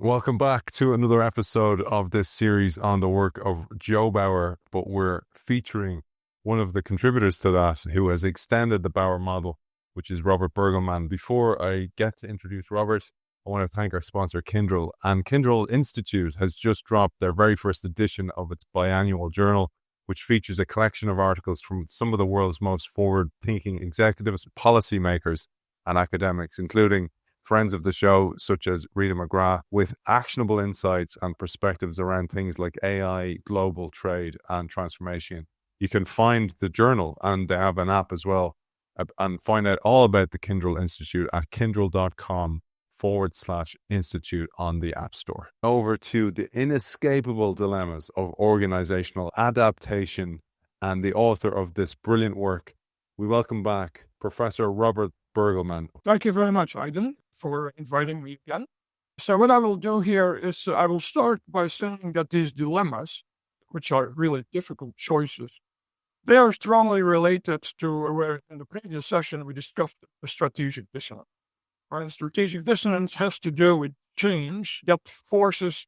Welcome back to another episode of this series on the work of Joe Bauer, but we're featuring one of the contributors to that who has extended the Bauer model, which is Robert Burgelman. Before I get to introduce Robert, I want to thank our sponsor, Kindrel. And Kindrel Institute has just dropped their very first edition of its biannual journal, which features a collection of articles from some of the world's most forward-thinking executives, policymakers, and academics, including friends of the show, such as Rita McGrath, with actionable insights and perspectives around things like AI, global trade, and transformation. You can find the journal, and they have an app as well, and find out all about the Kindrel Institute at kindrel.com/institute on the App Store. Over to the inescapable dilemmas of organizational adaptation, and the author of this brilliant work. We welcome back Professor Robert Burgelman. Thank you very much, Aidan, for inviting me again. So what I will do here is I will start by saying that these dilemmas, which are really difficult choices, they are strongly related to where in the previous session we discussed the strategic dissonance. And strategic dissonance has to do with change that forces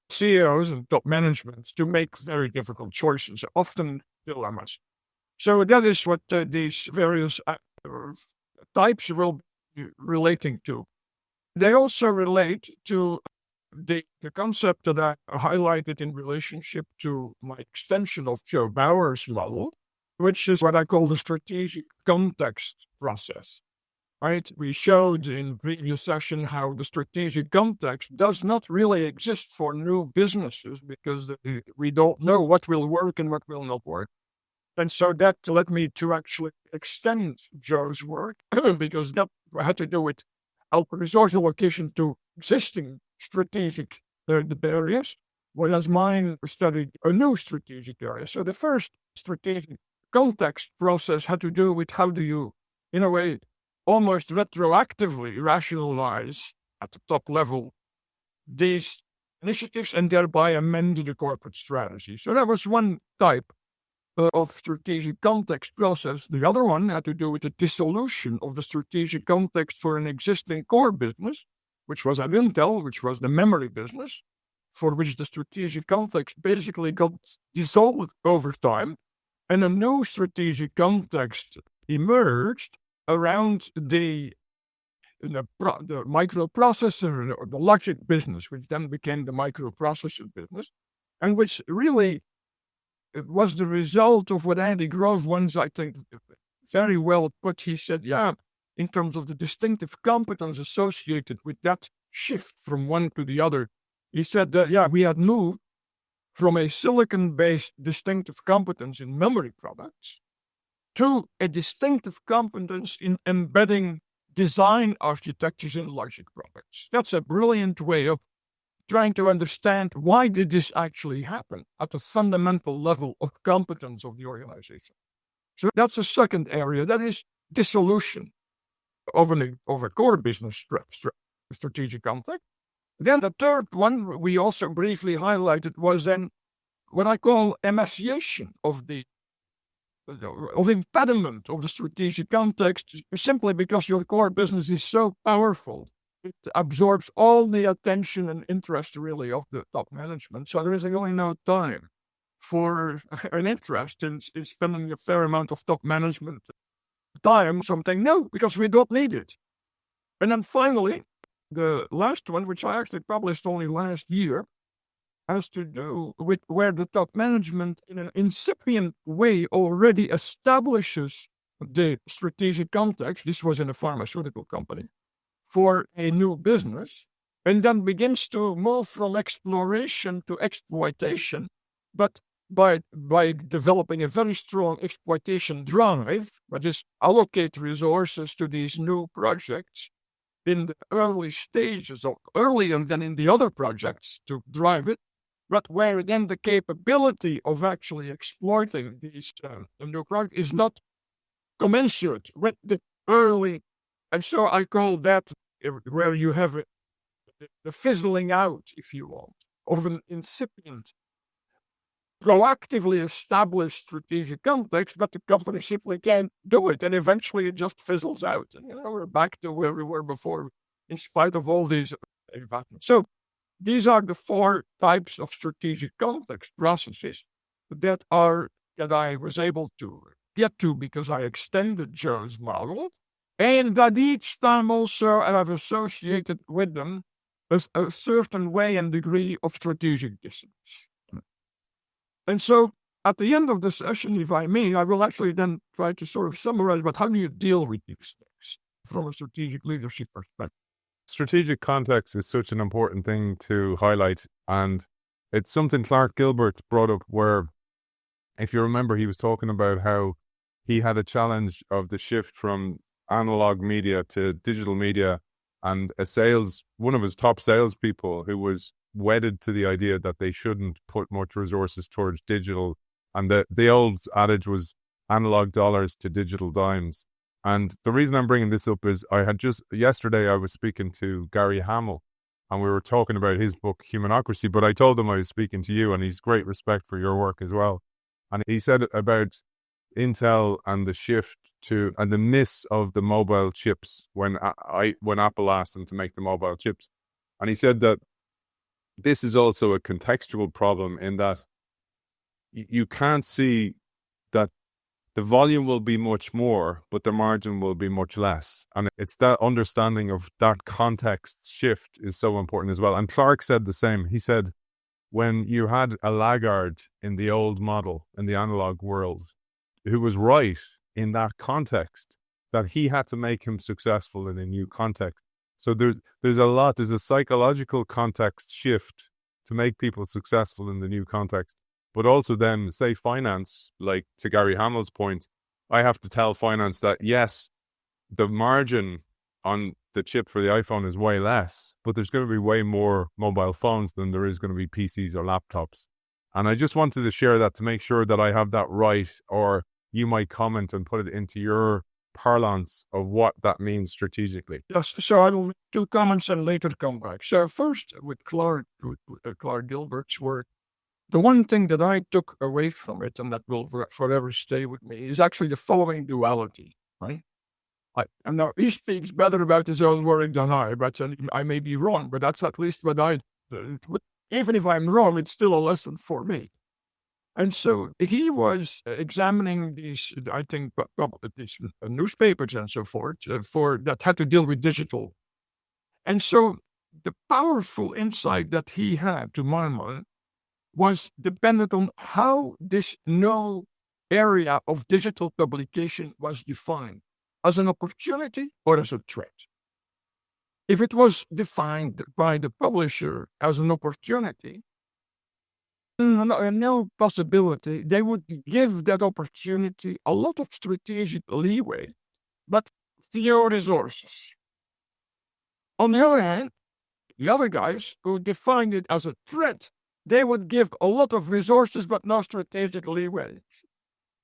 CEOs and top management to make very difficult choices, often dilemmas. So that is what these various types will be relating to. They also relate to the concept that I highlighted in relationship to my extension of Joe Bauer's model, which is what I call the strategic context process. Right? We showed in the previous session how the strategic context does not really exist for new businesses because we don't know what will work and what will not work. And so that led me to actually extend Joe's work because that had to do with resource allocation to existing strategic areas, whereas mine studied a new strategic area. So the first strategic context process had to do with how do you, in a way, almost retroactively rationalize at the top level these initiatives and thereby amend the corporate strategy. So that was one type of strategic context process. The other one had to do with the dissolution of the strategic context for an existing core business, which was at Intel, which was the memory business, for which the strategic context basically got dissolved over time, and a new strategic context emerged around the microprocessor or the logic business, which then became the microprocessor business, and which really it was the result of what Andy Grove once, I think, very well put. He said, in terms of the distinctive competence associated with that shift from one to the other, he said that, we had moved from a silicon-based distinctive competence in memory products to a distinctive competence in embedding design architectures in logic products. That's a brilliant way of trying to understand why did this actually happen at the fundamental level of competence of the organization. So that's the second area, that is dissolution of a core business strategic context. Then the third one we also briefly highlighted was then what I call emaciation of impediment of the strategic context, simply because your core business is so powerful. It absorbs all the attention and interest, really, of the top management. So there is really no time for an interest in spending a fair amount of top management time something new, because we don't need it. And then finally, the last one, which I actually published only last year, has to do with where the top management, in an incipient way, already establishes the strategic context. This was in a pharmaceutical company for a new business, and then begins to move from exploration to exploitation, but by developing a very strong exploitation drive, that is, allocate resources to these new projects in the early stages, or earlier than in the other projects to drive it, but where then the capability of actually exploiting these new projects is not commensurate with the early. And so I call that where you have the fizzling out, if you want, of an incipient, proactively established strategic context, but the company simply can't do it, and eventually it just fizzles out. And we're back to where we were before, in spite of all these investments. So these are the 4 types of strategic context processes that I was able to get to because I extended Joe's model, and that each time also I have associated with them a certain way and degree of strategic dissonance. And so at the end of the session, if I may, I will actually then try to sort of summarize, but how do you deal with these things from a strategic leadership perspective? Strategic context is such an important thing to highlight, and it's something Clark Gilbert brought up where, if you remember, he was talking about how he had a challenge of the shift from analog media to digital media, and one of his top salespeople who was wedded to the idea that they shouldn't put much resources towards digital, and the old adage was analog dollars to digital dimes. And the reason I'm bringing this up is yesterday I was speaking to Gary Hamel, and we were talking about his book Humanocracy, but I told him I was speaking to you, and he's great respect for your work as well. And he said about Intel and the shift and the miss of the mobile chips when Apple asked them to make the mobile chips. And he said that this is also a contextual problem in that you can't see that the volume will be much more, but the margin will be much less. And it's that understanding of that context shift is so important as well. And Clark said the same. He said, when you had a laggard in the old model, in the analog world, who was right in that context, that he had to make him successful in a new context. So there's a psychological context shift to make people successful in the new context. But also then, say finance, like to Gary Hamel's point, I have to tell finance that, yes, the margin on the chip for the iPhone is way less, but there's going to be way more mobile phones than there is going to be PCs or laptops. And I just wanted to share that to make sure that I have that right, or you might comment and put it into your parlance of what that means strategically. Yes, so I will make 2 comments and later come back. So first, with Clark Gilbert's work, the one thing that I took away from it and that will forever stay with me is actually the following duality, right? And now he speaks better about his own work than I, but I may be wrong, but that's at least what even if I'm wrong, it's still a lesson for me. And so he was examining these, I think, these newspapers and so forth that had to deal with digital. And so the powerful insight that he had, to my mind, was dependent on how this new area of digital publication was defined, as an opportunity or as a threat. If it was defined by the publisher as an opportunity, no possibility, they would give that opportunity a lot of strategic leeway, but few resources. On the other hand, the other guys who defined it as a threat, they would give a lot of resources but no strategic leeway.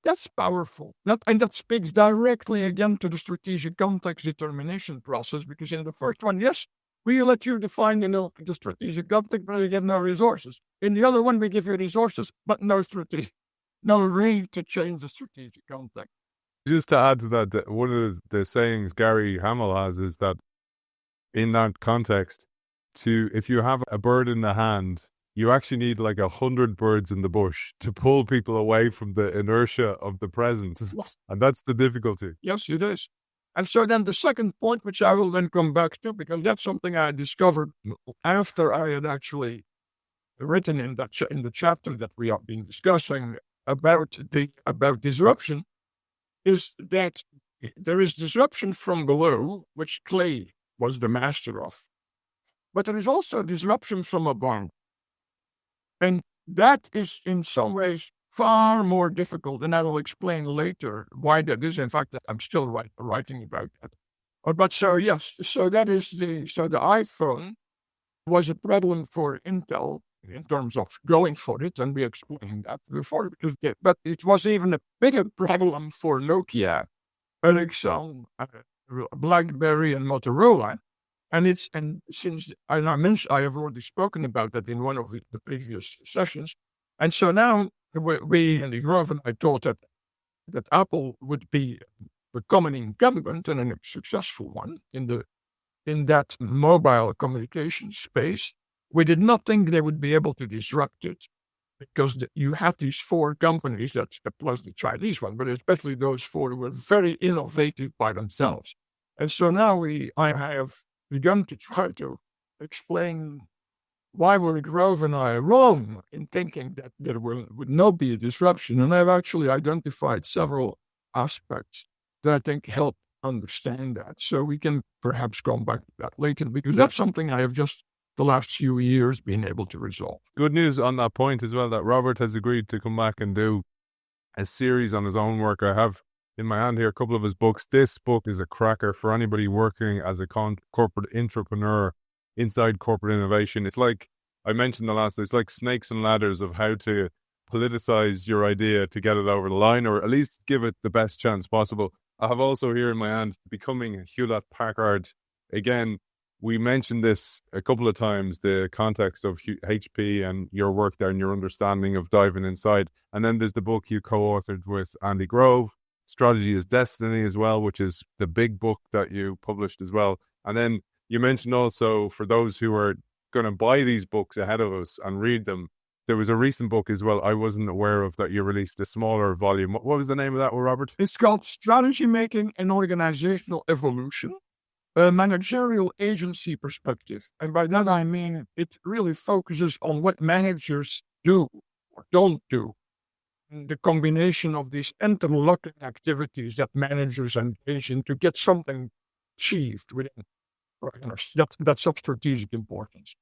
That's powerful. And that speaks directly again to the strategic context determination process, because in the first one, yes, we let you define the strategic context, but you get no resources. In the other one, we give you resources, but no way to change the strategic context. Just to add to that, one of the sayings Gary Hamel has is that in that context, if you have a bird in the hand, you actually need like 100 birds in the bush to pull people away from the inertia of the present. Yes. And that's the difficulty. Yes, it is. And so then the second point, which I will then come back to, because that's something I discovered after I had actually written in the chapter that we have been discussing about disruption, is that there is disruption from below, which Clay was the master of. But there is also disruption from above. And that is in some ways far more difficult, and I will explain later why that is. In fact, I'm still writing about that. But so that is the iPhone was a problem for Intel in terms of going for it, and we explained that before. But it was even a bigger problem for Nokia, Ericsson, BlackBerry, and Motorola. And since I have already spoken about that in one of the previous sessions, and so now we and Grove and I thought that Apple would become an incumbent and a successful one in that mobile communication space. we did not think they would be able to disrupt it because you had these 4 companies, that plus the Chinese one, but especially those 4 were very innovative by themselves. And so now I have begun to try to explain why were Grove and I wrong in thinking that there would not be a disruption. And I've actually identified several aspects that I think help understand that. So we can perhaps come back to that later, because that's something I have just the last few years been able to resolve. Good news on that point as well, that Robert has agreed to come back and do a series on his own work. I have in my hand here a couple of his books. This book is a cracker for anybody working as a corporate entrepreneur inside corporate innovation. It's like I mentioned it's like snakes and ladders of how to politicize your idea to get it over the line, or at least give it the best chance possible. I have also here in my hand Becoming Hewlett-Packard. Again, we mentioned this a couple of times, the context of HP and your work there and your understanding of diving inside. And then there's the book you co-authored with Andy Grove, Strategy is Destiny as well, which is the big book that you published as well. And then you mentioned also, for those who are going to buy these books ahead of us and read them, there was a recent book as well I wasn't aware of that you released, a smaller volume. What was the name of that one, Robert? It's called Strategy Making and Organizational Evolution, a managerial agency perspective. And by that I mean it really focuses on what managers do or don't do. And the combination of these interlocking activities that managers engage in to get something achieved within that's of strategic importance.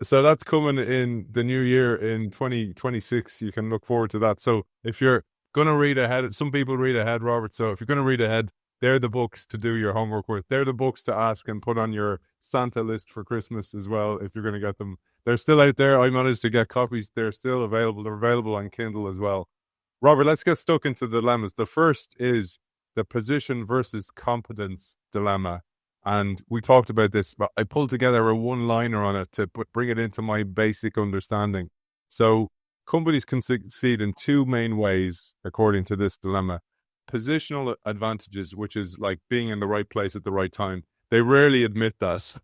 So that's coming in the new year in 2026. You can look forward to that. So if you're going to read ahead, some people read ahead, Robert. So if you're going to read ahead, they're the books to do your homework with. They're the books to ask and put on your Santa list for Christmas as well, if you're going to get them. They're still out there. I managed to get copies. They're still available. They're available on Kindle as well. Robert, let's get stuck into dilemmas. The first is the position versus competence dilemma. And we talked about this, but I pulled together a one-liner on it to bring it into my basic understanding. So companies can succeed in 2 main ways, according to this dilemma. Positional advantages, which is like being in the right place at the right time. They rarely admit that.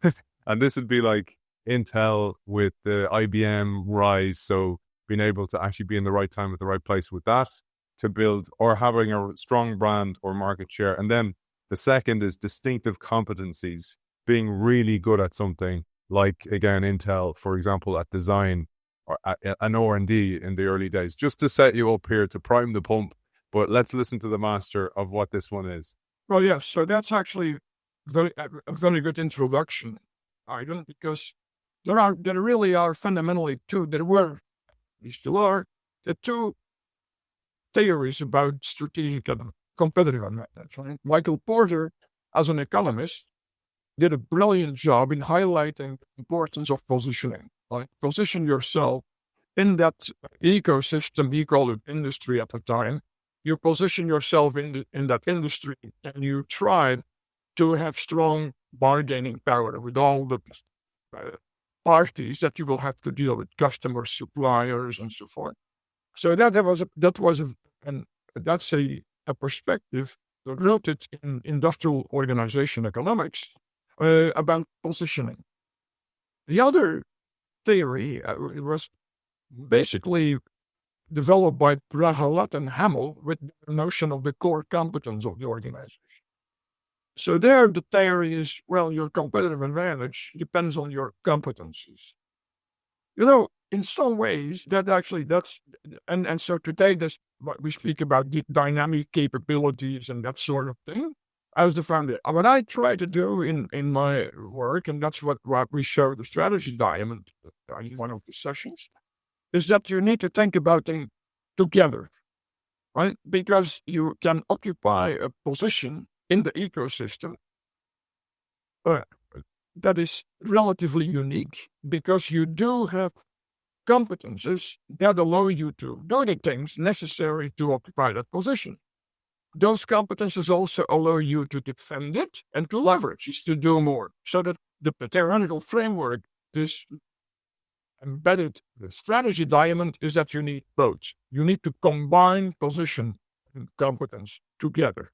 And this would be like Intel with the IBM rise. So being able to actually be in the right time at the right place with that to build, or having a strong brand or market share. And then the second is distinctive competencies, being really good at something, like, again, Intel, for example, at design or an R&D in the early days, just to set you up here to prime the pump. But let's listen to the master of what this one is. Well, yes, so that's actually a very good introduction, Aidan, because there really are fundamentally 2, they still are, the 2 theories about strategic and competitive advantage. Right? Michael Porter, as an economist, did a brilliant job in highlighting the importance of positioning. Right? Position yourself in that ecosystem. He called it industry at the time. You position yourself in that industry, and you try to have strong bargaining power with all the parties that you will have to deal with, customers, suppliers, and so forth. So that's a perspective rooted in industrial organization economics about positioning. The other theory was basically developed by Prahalat and Hamel with the notion of the core competence of the organization. So there the theory is, well, your competitive advantage depends on your competencies. In some ways, and so today what we speak about the dynamic capabilities and that sort of thing as the foundation. What I try to do in my work, and that's what we show the strategy diamond in one of the sessions, is that you need to think about them together, right? Because you can occupy a position in the ecosystem that is relatively unique, because you do have competences that allow you to do the things necessary to occupy that position. Those competences also allow you to defend it and to leverage it to do more. So that the theoretical framework, this embedded the strategy diamond, is that you need both. You need to combine position and competence together.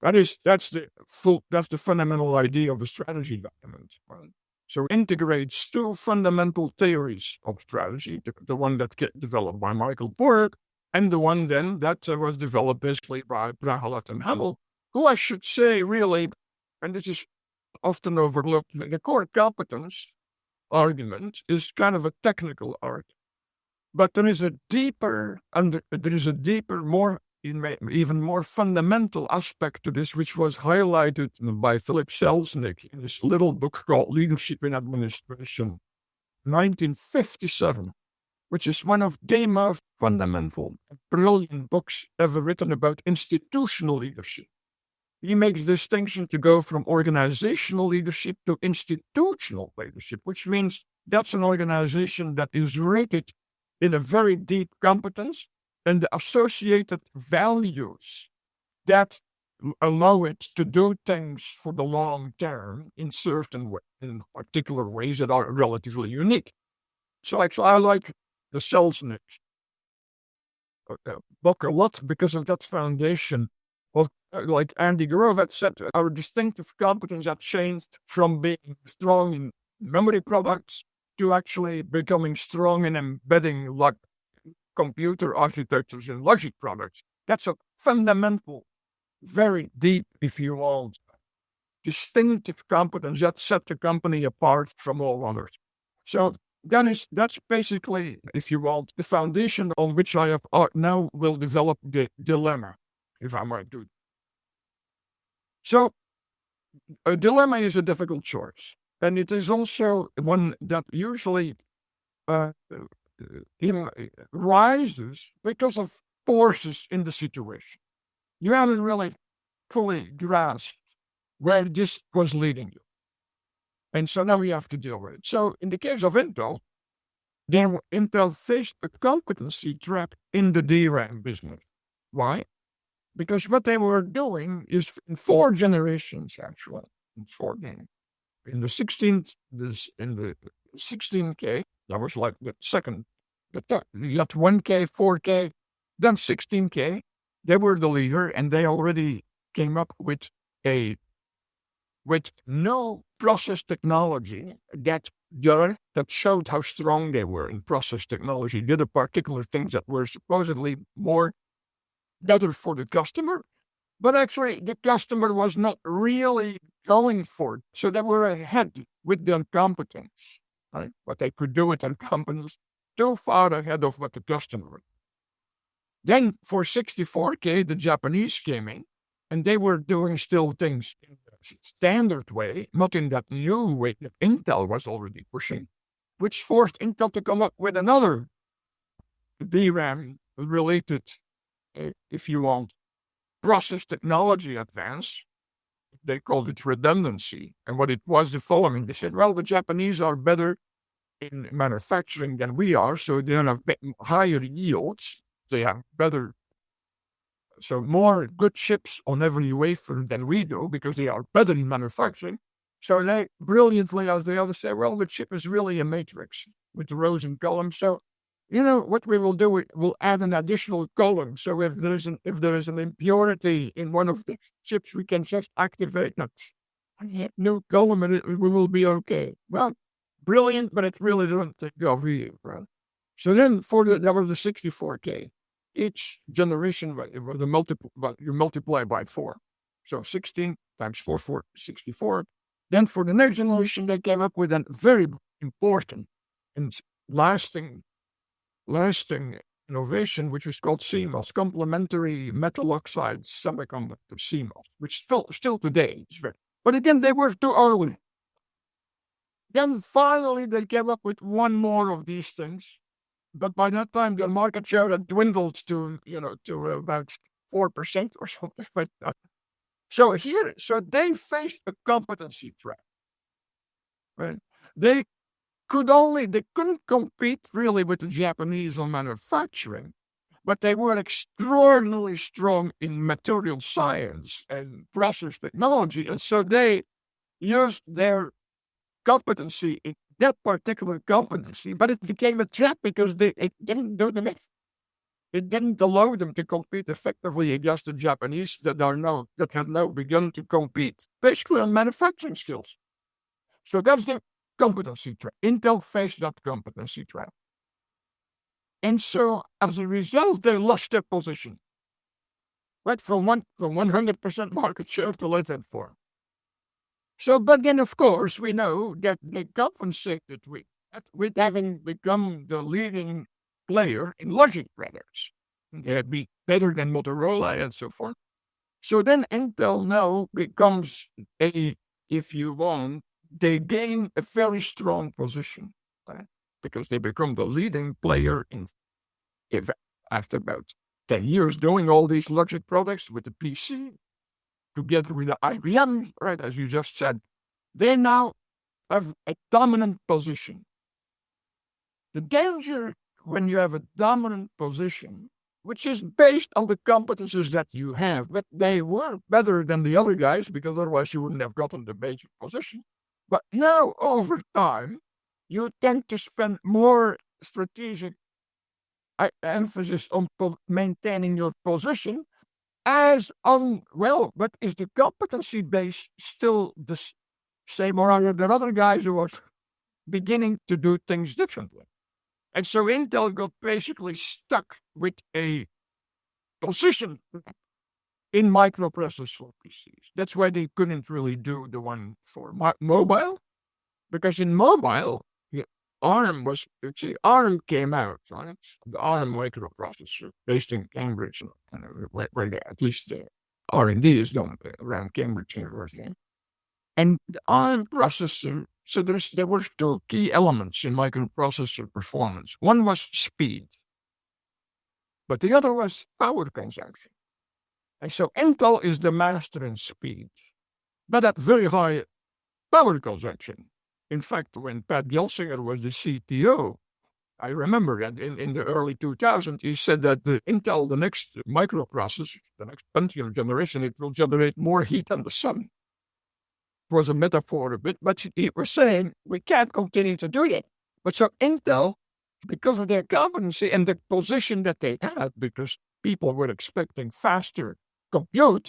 That's the fundamental idea of the strategy diamond. Right? So integrates two fundamental theories of strategy, the one that get developed by Michael Porter and the one then that was developed basically by Burgelman and Hamel, who I should say really, and this is often overlooked, the core competence argument is kind of a technical art. But there is a deeper, more, even more fundamental aspect to this, which was highlighted by Philip Selznick in his little book called Leadership in Administration, 1957, which is one of the most fundamental, brilliant books ever written about institutional leadership. He makes the distinction to go from organizational leadership to institutional leadership, which means that's an organization that is rated in a very deep competence and the associated values that allow it to do things for the long term in certain ways, in particular ways that are relatively unique. So actually, I like the Selznick book a lot because of that foundation. Well, like Andy Grove had said, our distinctive competence had changed from being strong in memory products to actually becoming strong in embedding like computer architectures in logic products. That's a fundamental, very deep, if you want, distinctive competence that set the company apart from all others. So that's basically, if you want, the foundation on which I have now will develop the dilemma, if I might do it. So a dilemma is a difficult choice. And it is also one that usually rises because of forces in the situation. You haven't really fully grasped where this was leading you. And so now we have to deal with it. So in the case of Intel, Intel faced a competency trap in the DRAM business. Why? Because what they were doing is in 4 generations, actually, in the 16K, that was like the second, you got 1K, 4K, then 16K. They were the leader, and they already came up with no process technology that showed how strong they were in process technology. Did a particular things that were supposedly better for the customer, but actually the customer was not really going for it. So they were ahead with their competence, right? What they could do with their competence, too far ahead of what the customer would. Then for 64K, the Japanese came in, and they were doing still things in the standard way, not in that new way that Intel was already pushing, which forced Intel to come up with another DRAM-related, if you want, process technology advance. They called it redundancy. And what it was the following. They said, well, the Japanese are better in manufacturing than we are, so they have higher yields. They have more good chips on every wafer than we do because they are better in manufacturing. So they brilliantly, as they always say, well, the chip is really a matrix with rows and columns. So, what we will do, we'll add an additional column. So if there is an impurity in one of the chips, we can just activate that new column and we will be okay. Well, brilliant, but it really doesn't take over you, right? So then that was the 64K. Each generation, you multiply by 4. So 16 times 4, 64. Then for the next generation, they came up with a very important and lasting innovation, which is called CMOS, complementary metal oxide semiconductor CMOS, which still today is very. But again, they were too early. Then finally, they came up with one more of these things. But by that time, the market share had dwindled to about 4% or something like that. So they faced a competency trap. Right? They couldn't compete really with the Japanese on manufacturing, but they were extraordinarily strong in material science and process technology. And so they used their competency in that particular competency, but it became a trap because it didn't do the math. It didn't allow them to compete effectively against the Japanese that had now begun to compete, basically on manufacturing skills. So that's competency trap. Intel faced that competency trap. And so, as a result, they lost their position. Right, from 100% market share to less than 4. So, but then, of course, we know that they compensated with having become the leading player in logic products. They'd be better than Motorola and so forth. So then Intel now becomes if you want, they gain a very strong position, right? Because they become the leading player after about 10 years doing all these logic products with the PC, together with the IBM, right, as you just said, they now have a dominant position. The danger when you have a dominant position, which is based on the competencies that you have, but they were better than the other guys, because otherwise you wouldn't have gotten the major position. But now, over time, you tend to spend more strategic emphasis on maintaining your position as on, but is the competency base still the same or other than other guys who are beginning to do things differently? And so Intel got basically stuck with a position in microprocessors for PCs. That's why they couldn't really do the one for mobile, because in mobile, ARM came out, right? The ARM microprocessor based in Cambridge, where at least the R&D is done around Cambridge University. And the ARM processor, so there were two key elements in microprocessor performance. One was speed, but the other was power consumption. And so Intel is the master in speed, but at very high power consumption. In fact, when Pat Gelsinger was the CTO, I remember that in the early 2000s, he said that the Intel, the next microprocessor, the next Pentium generation, it will generate more heat than the sun. It was a metaphor a bit, but he was saying we can't continue to do that. But so Intel, because of their competency and the position that they had, because people were expecting faster compute,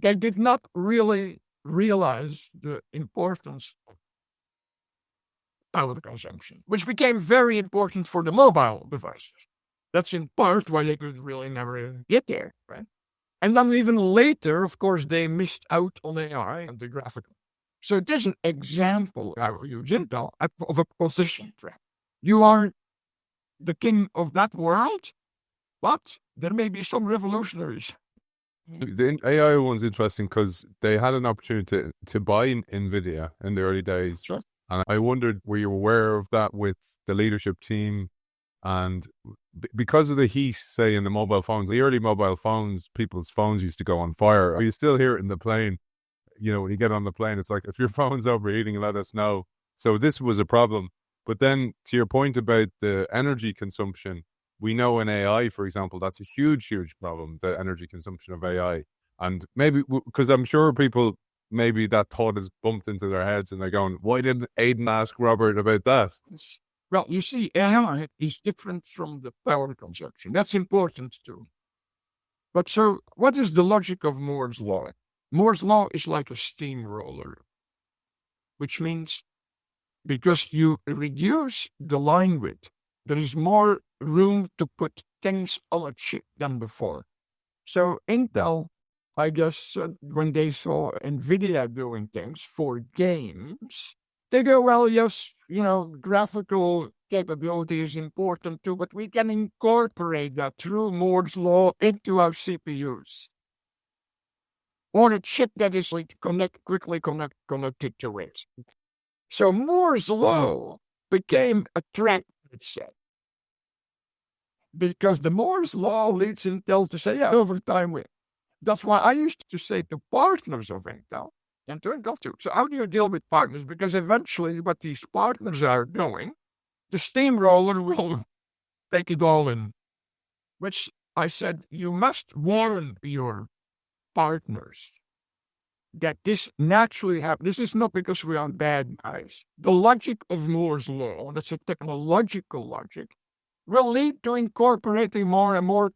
they did not really realize the importance of power consumption, which became very important for the mobile devices. That's in part why they could really never get there, right? And then even later, of course, they missed out on AI and the graphical. So it is an example, I will use Intel, of a position trap. You are the king of that world, but there may be some revolutionaries. The AI one's interesting because they had an opportunity to buy NVIDIA in the early days. Sure. And I wondered, were you aware of that with the leadership team? And because of the heat, say, in the mobile phones, the early mobile phones, people's phones used to go on fire. You still hear it in the plane. You know, when you get on the plane, it's like, if your phone's overheating, let us know. So this was a problem. But then to your point about the energy consumption, we know in AI, for example, that's a huge, huge problem, the energy consumption of AI. And maybe, because I'm sure people, maybe that thought is bumped into their heads and they're going, why didn't Aidan ask Robert about that? Well, you see, AI is different from the power consumption. That's important too. But so, what is the logic of Moore's law? Moore's law is like a steamroller, which means because you reduce the line width, there is more room to put things on a chip than before. So Intel, I guess, when they saw NVIDIA doing things for games, they go, well, yes, graphical capability is important too, but we can incorporate that through Moore's law into our CPUs. Or a chip that is quickly connected to it. So Moore's law became a trap, let's say. Because the Moore's law leads Intel to say, yeah, over time, that's why I used to say to partners of Intel, and to Intel too, so how do you deal with partners? Because eventually what these partners are doing, the steamroller will take it all in. Which I said, you must warn your partners that this naturally happens. This is not because we are bad guys. The logic of Moore's law, that's a technological logic, will lead to incorporating more and more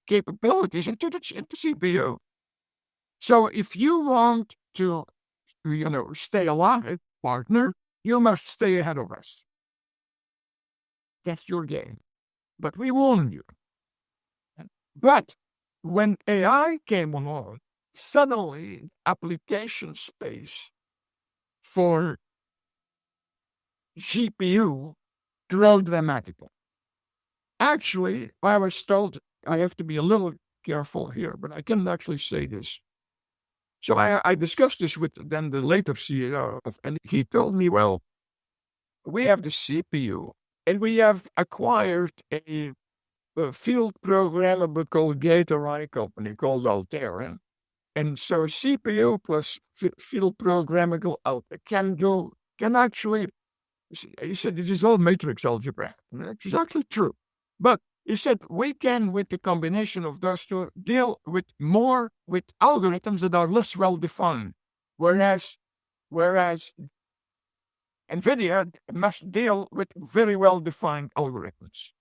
capabilities into CPU. So if you want to, stay alive, partner, You must stay ahead of us. That's your game. But we warned you. But when AI came along, suddenly application space for GPU grew dramatically. Actually, I was told, I have to be a little careful here, but I can actually say this. So I discussed this with then the later CEO, and he told me, well, we have the CPU, and we have acquired a field programmable colligator company called Altera. And so CPU plus field programmable can actually, he said, this is all matrix algebra. And that's exactly true. But he said, we can, with the combination of those two, deal with algorithms that are less well defined. Whereas NVIDIA must deal with very well defined algorithms.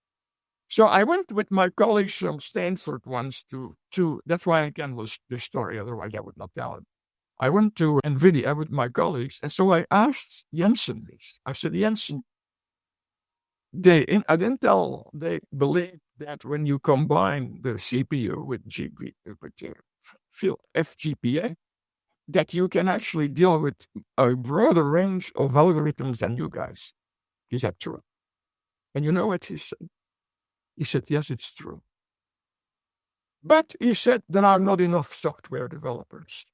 So I went with my colleagues from Stanford once to that's why I can list this story, otherwise I would not tell it. I went to NVIDIA with my colleagues, and so I asked Jensen this. I said, Jensen, at Intel, they believe that when you combine the CPU with FGPA, that you can actually deal with a broader range of algorithms than you guys. Is that true? And you know what he said? He said, yes, it's true. But he said, there are not enough software developers.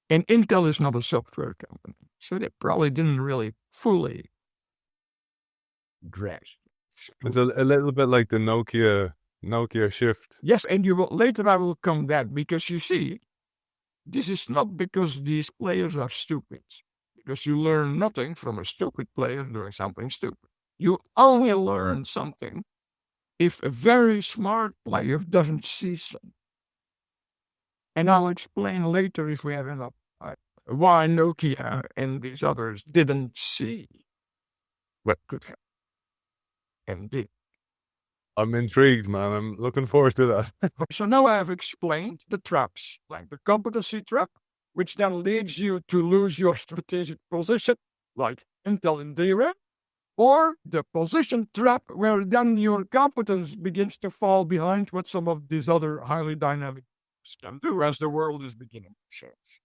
And Intel is not a software company. So they probably didn't really fully grasp. It's a little bit like the Nokia shift. Yes, and later I will come that, because you see, this is not because these players are stupid. Because you learn nothing from a stupid player doing something stupid. You only learn something if a very smart player doesn't see something. And I'll explain later, if we have enough, why Nokia and these others didn't see what could happen. And did. I'm intrigued, man. I'm looking forward to that. So now I have explained the traps, like the competency trap, which then leads you to lose your strategic position, like Intel and DRAM, or the position trap, where then your competence begins to fall behind what some of these other highly dynamic can do as the world is beginning to change.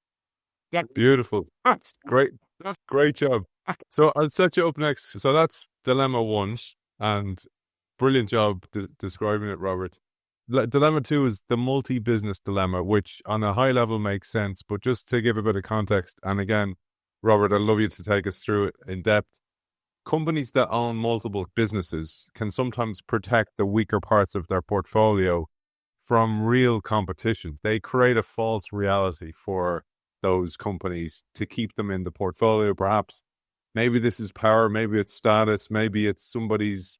Beautiful. That's great. Great job. So I'll set you up next. So that's dilemma 1, and brilliant job describing it, Robert. Dilemma 2 is the multi-business dilemma, which on a high level makes sense, but just to give a bit of context, and again, Robert, I'd love you to take us through it in depth. Companies that own multiple businesses can sometimes protect the weaker parts of their portfolio from real competition. They create a false reality for those companies to keep them in the portfolio, perhaps. Maybe this is power, maybe it's status, maybe it's somebody's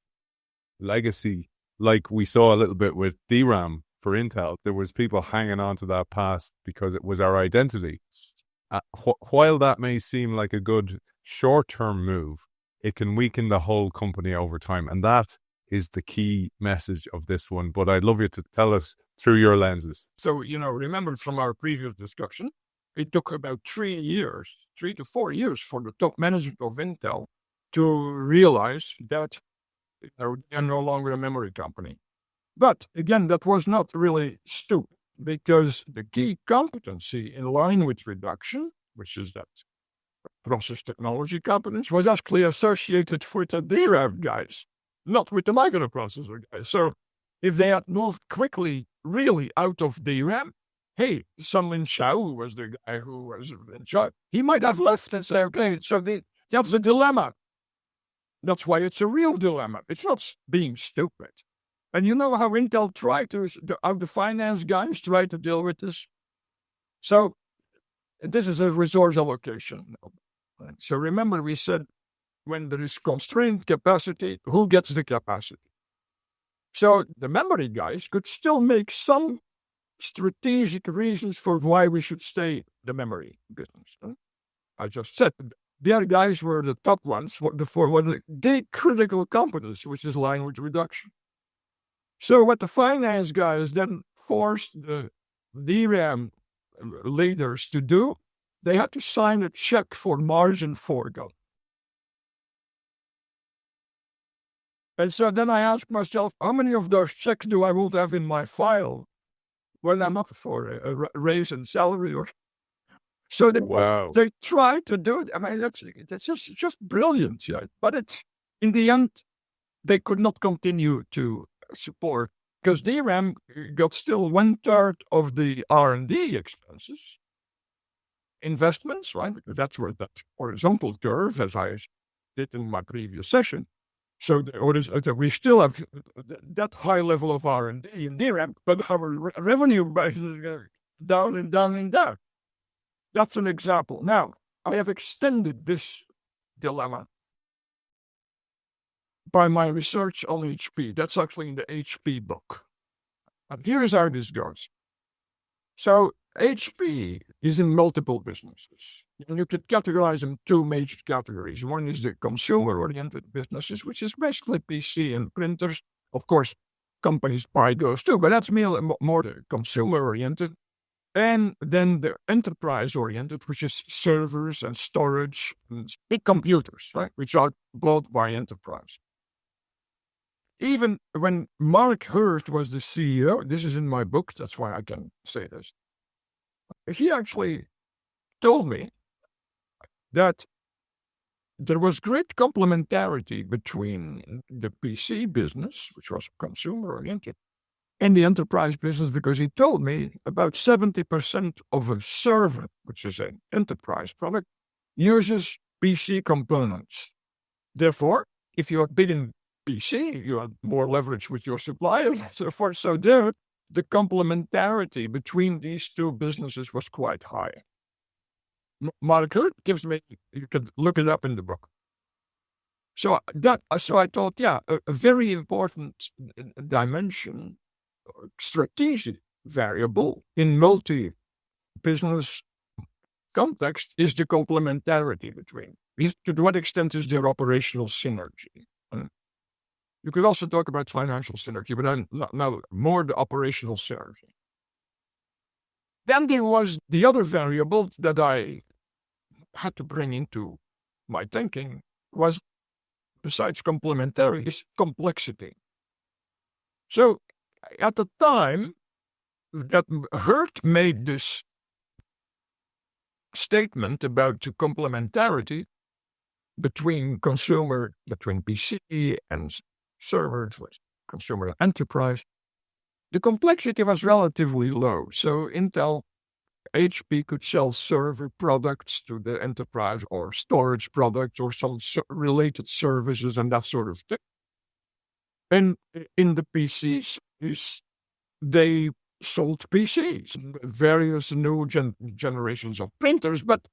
legacy, like we saw a little bit with DRAM for Intel. There was people hanging on to that past because it was our identity. While that may seem like a good short-term move, it can weaken the whole company over time. And that is the key message of this one. But I'd love you to tell us through your lenses. So, remember from our previous discussion, it took about 3 to 4 years for the top management of Intel to realize that they're no longer a memory company. But again, that was not really stupid, because the key competency in line with reduction, which is that process technology competence, was actually associated with the DRAM guys, not with the microprocessor guys. So if they had moved quickly, really out of DRAM, hey, Sunlin Shao, who was the guy who was in charge, he might have left and said, okay, so that's a dilemma. That's why it's a real dilemma. It's not being stupid. And you know how Intel how the finance guys try to deal with this? So this is a resource allocation. So remember, we said when there is constrained capacity, who gets the capacity? So the memory guys could still make some strategic reasons for why we should stay the memory business. I just said the other guys were the top ones for the critical competence, which is language reduction. So what the finance guys then forced the DRAM leaders to do they had to sign a check for margin forego. And so then I asked myself, how many of those checks do I want to have in my file when I'm up for a raise in salary? Or so they try to do it. I mean, that's just brilliant. Yeah. But in the end, they could not continue to support, because DRAM got still 1/3 of the R&D expenses, investments, right? Because that's where that horizontal curve, as I did in my previous session. So we still have that high level of R&D in DRAM, but our revenue base is down and down and down. That's an example. Now, I have extended this dilemma by my research on HP. That's actually in the HP book. And here's how this goes. So HP is in multiple businesses. You could categorize them two major categories. One is the consumer-oriented businesses, which is basically PC and printers. Of course, companies buy those too, but that's more the consumer-oriented. And then the enterprise-oriented, which is servers and storage and big computers, right, which are bought by enterprise. Even when Mark Hurst was the CEO, this is in my book, that's why I can say this, he actually told me that there was great complementarity between the PC business, which was consumer-oriented, and the enterprise business, because he told me about 70% of a server, which is an enterprise product, uses PC components. Therefore, if you're big in PC, you have more leverage with your suppliers and so forth. So there, the complementarity between these two businesses was quite high. Mark Hurt gives me, you can look it up in the book. So I thought, a very important dimension, strategic variable in multi-business context is the complementarity between. To what extent is there operational synergy? You could also talk about financial synergy, but now more the operational synergy. Then there was the other variable that I had to bring into my thinking was, besides complementary, is complexity. So at the time that Hurt made this statement about the complementarity between PC and servers, consumer and enterprise, the complexity was relatively low. So HP could sell server products to the enterprise or storage products or some related services and that sort of thing. And in the PCs, they sold PCs, various new generations of printers, but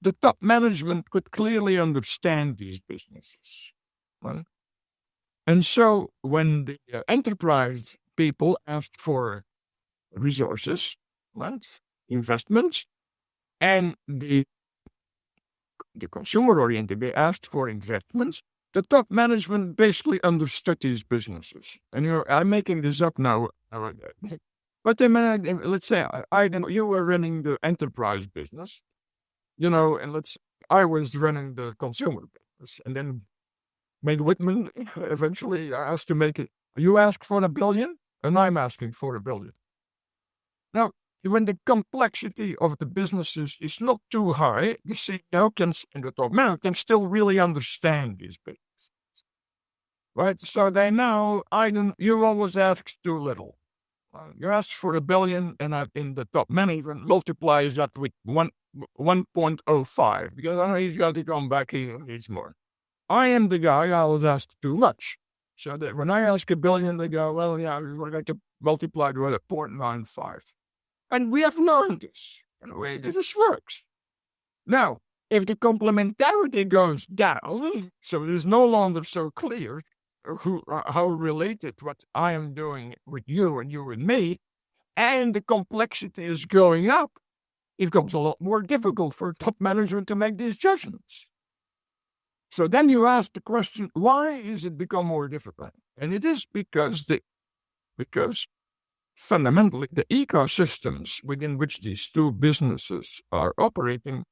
the top management could clearly understand these businesses. Right? And so when the enterprise people asked for resources, right, investments, and the consumer-oriented, they asked for investments, the top management basically understood these businesses. And I'm making this up now. But let's say you were running the enterprise business, and I was running the consumer business. And then Whitman eventually asked to make it. You ask for $1 billion, and I'm asking for $1 billion. Now, when the complexity of the businesses is not too high, the CEO and the top man can still really understand these businesses. Right? So they know, you always ask too little. You ask for $1 billion, and in the top management multiplies that with 1.05, because I know he's got to come back, he needs more. I am the guy, I always ask too much. So that when I ask $1 billion, they go, well, yeah, we're going to multiply it with 0.95. And we have learned this. In a way, this works. Now, if the complementarity goes down, so it is no longer so clear how related what I am doing with you and you and me, and the complexity is going up, it becomes a lot more difficult for top management to make these judgments. So then you ask the question, why is it become more difficult? And it is because fundamentally the ecosystems within which these two businesses are operating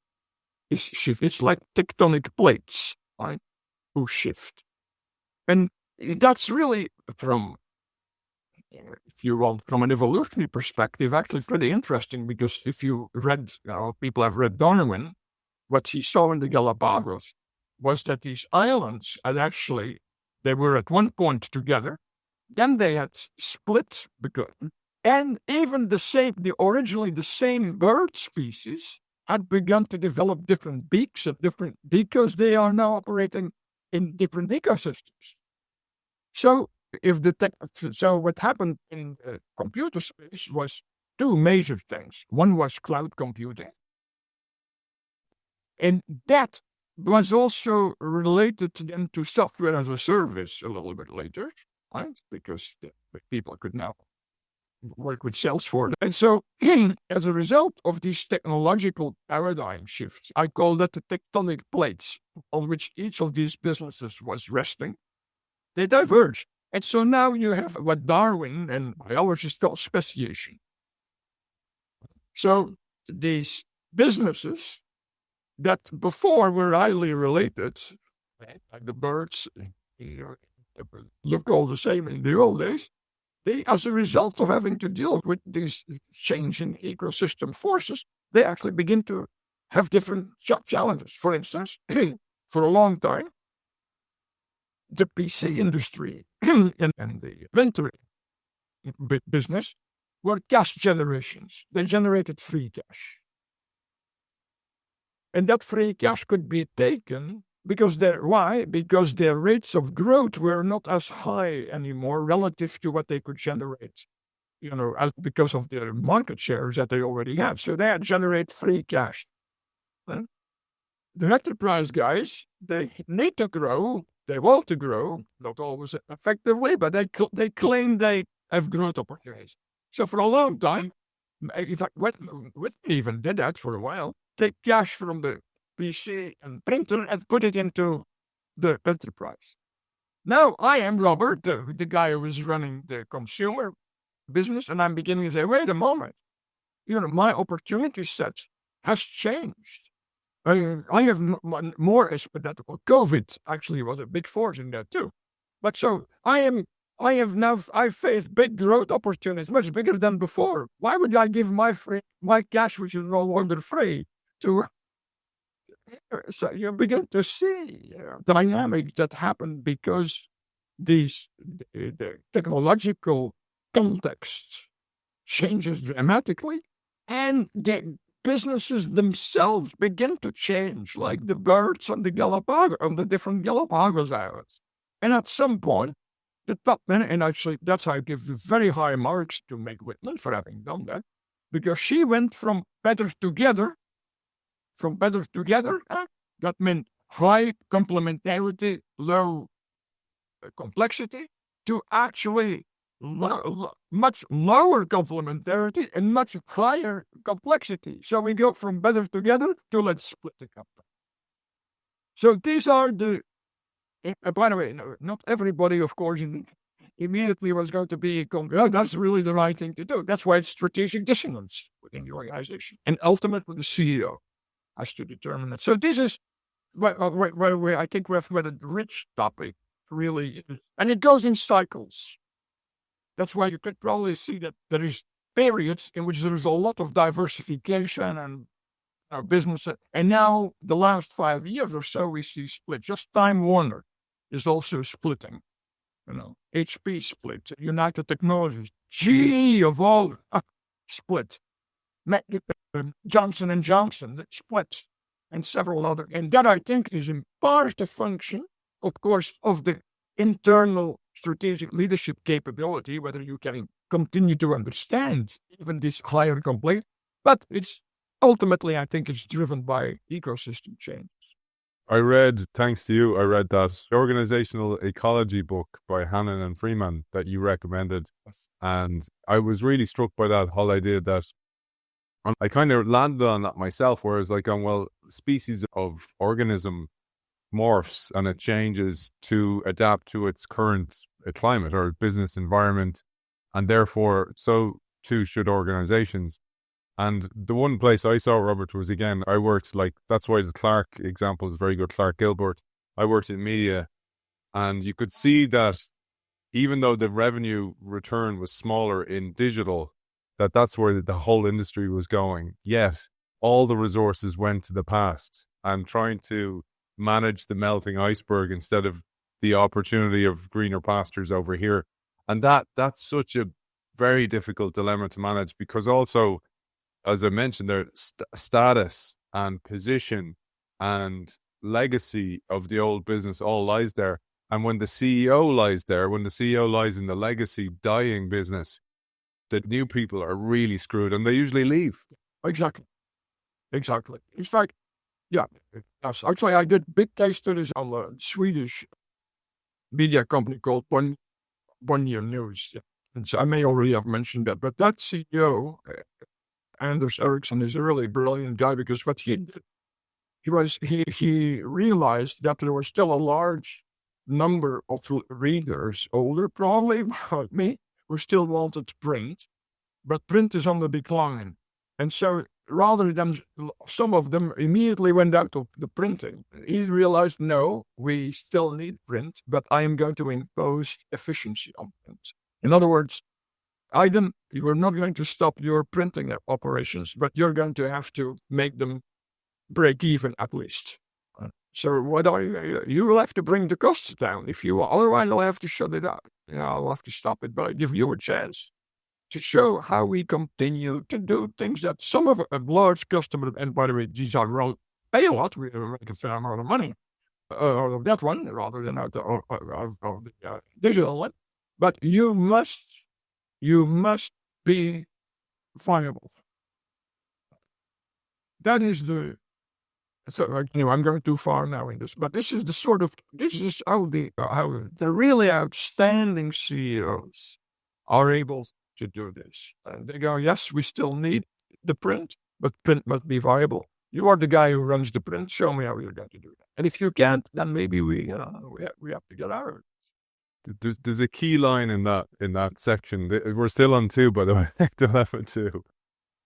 is shift. It's like tectonic plates, right, who shift. And that's really, if you want, from an evolutionary perspective, actually pretty interesting, because if you read, people have read Darwin, what he saw in the Galapagos was that these islands had actually, they were at one point together, then they had split, and even originally the same bird species had begun to develop different beaks because they are now operating in different ecosystems. So what happened in computer space was two major things. One was cloud computing, and that was also related then to software as a service a little bit later, right? Because the people could now work with Salesforce. And so as a result of these technological paradigm shifts, I call that the tectonic plates on which each of these businesses was resting, they diverge. And so now you have what Darwin and biologists call speciation. So these businesses that before were highly related, like the birds, look all the same in the old days, they, as a result of having to deal with these changing ecosystem forces, they actually begin to have different challenges. For instance, for a long time, the PC industry and the inventory business were cash generations. They generated free cash. And that free cash could be taken because Because their rates of growth were not as high anymore relative to what they could generate, because of their market shares that they already have. So they generate free cash. The enterprise guys, they need to grow. They want to grow, not always effectively, but they claim they have growth opportunities. So for a long time, in fact, Whitney even did that for a while. Take cash from the PC and printer and put it into the enterprise. Now I am Robert, the guy who was running the consumer business, and I'm beginning to say, wait a moment, my opportunity set has changed. I have more, but COVID actually was a big force in that too. But so I face big growth opportunities, much bigger than before. Why would I give my cash, which is no longer free, to? So you begin to see dynamics that happen because the technological context changes dramatically, and the businesses themselves begin to change, like the birds on the different Galapagos Islands. And at some point, the top man, and actually that's how I give very high marks to Meg Whitman for having done that, because she went from better together, that meant high complementarity, low complexity, to actually much lower complementarity and much higher complexity. So we go from better together to let's split the company. So these are by the way, not everybody, of course, immediately was going to be, that's really the right thing to do. That's why it's strategic dissonance within the organization. And ultimately, the CEO has to determine that. So this is where I think we have a rich topic, really. And it goes in cycles. That's why you could probably see that there is periods in which there is a lot of diversification and business. And now, the last 5 years or so, we see split. Just Time Warner is also splitting. HP split, United Technologies, GE of all split, Johnson & Johnson split, and several other. And that, I think, is in part a function, of course, of the internal strategic leadership capability, whether you can continue to understand even this higher complete, but it's ultimately, I think, it's driven by ecosystem changes. Thanks to you, I read that organizational ecology book by Hannon and Freeman that you recommended. And I was really struck by that whole idea that I kind of landed on that myself, whereas species of organism morphs and it changes to adapt to its current climate or business environment. And therefore, so too should organizations. And the one place I saw Robert was, again, I worked, like, that's why the Clark example is very good. Clark Gilbert. I worked in media, and you could see that even though the revenue return was smaller in digital, that's where the whole industry was going. Yet all the resources went to the past and trying to manage the melting iceberg instead of the opportunity of greener pastures over here. And that's such a very difficult dilemma to manage, because also, as I mentioned, there status and position and legacy of the old business all lies there. And when the CEO lies there, when the CEO lies in the legacy dying business, the new people are really screwed, and they usually leave. Exactly. In fact, yeah. Yes, actually, I did big case studies on a Swedish media company called Bony News. Yeah. And so I may already have mentioned that, but that CEO, Anders Ericsson, is a really brilliant guy, because what he did, he realized that there was still a large number of readers, older probably like me, who still wanted print, but print is on the decline. And so rather than some of them immediately went out of the printing, he realized, no, we still need print, but I am going to impose efficiency on print. In other words, Aidan, you are not going to stop your printing operations, but you're going to have to make them break even at least. So what you will have to bring the costs down if you otherwise I'll have to shut it up. I'll have to stop it, but I give you a chance to show how we continue to do things that some of a large customer, and by the way, these are all pay a lot, we make a fair amount of money out of that one rather than out of the digital one. But you must be viable. That is the. So anyway, I'm going too far now in this, but this is how the really outstanding CEOs are able to do this. And they go, yes, we still need the print, but print must be viable. You are the guy who runs the print. Show me how you're going to do that. And if you can't, then maybe we have to get out of it. There's a key line in that section. We're still on 2, by the way. Dilemma 2.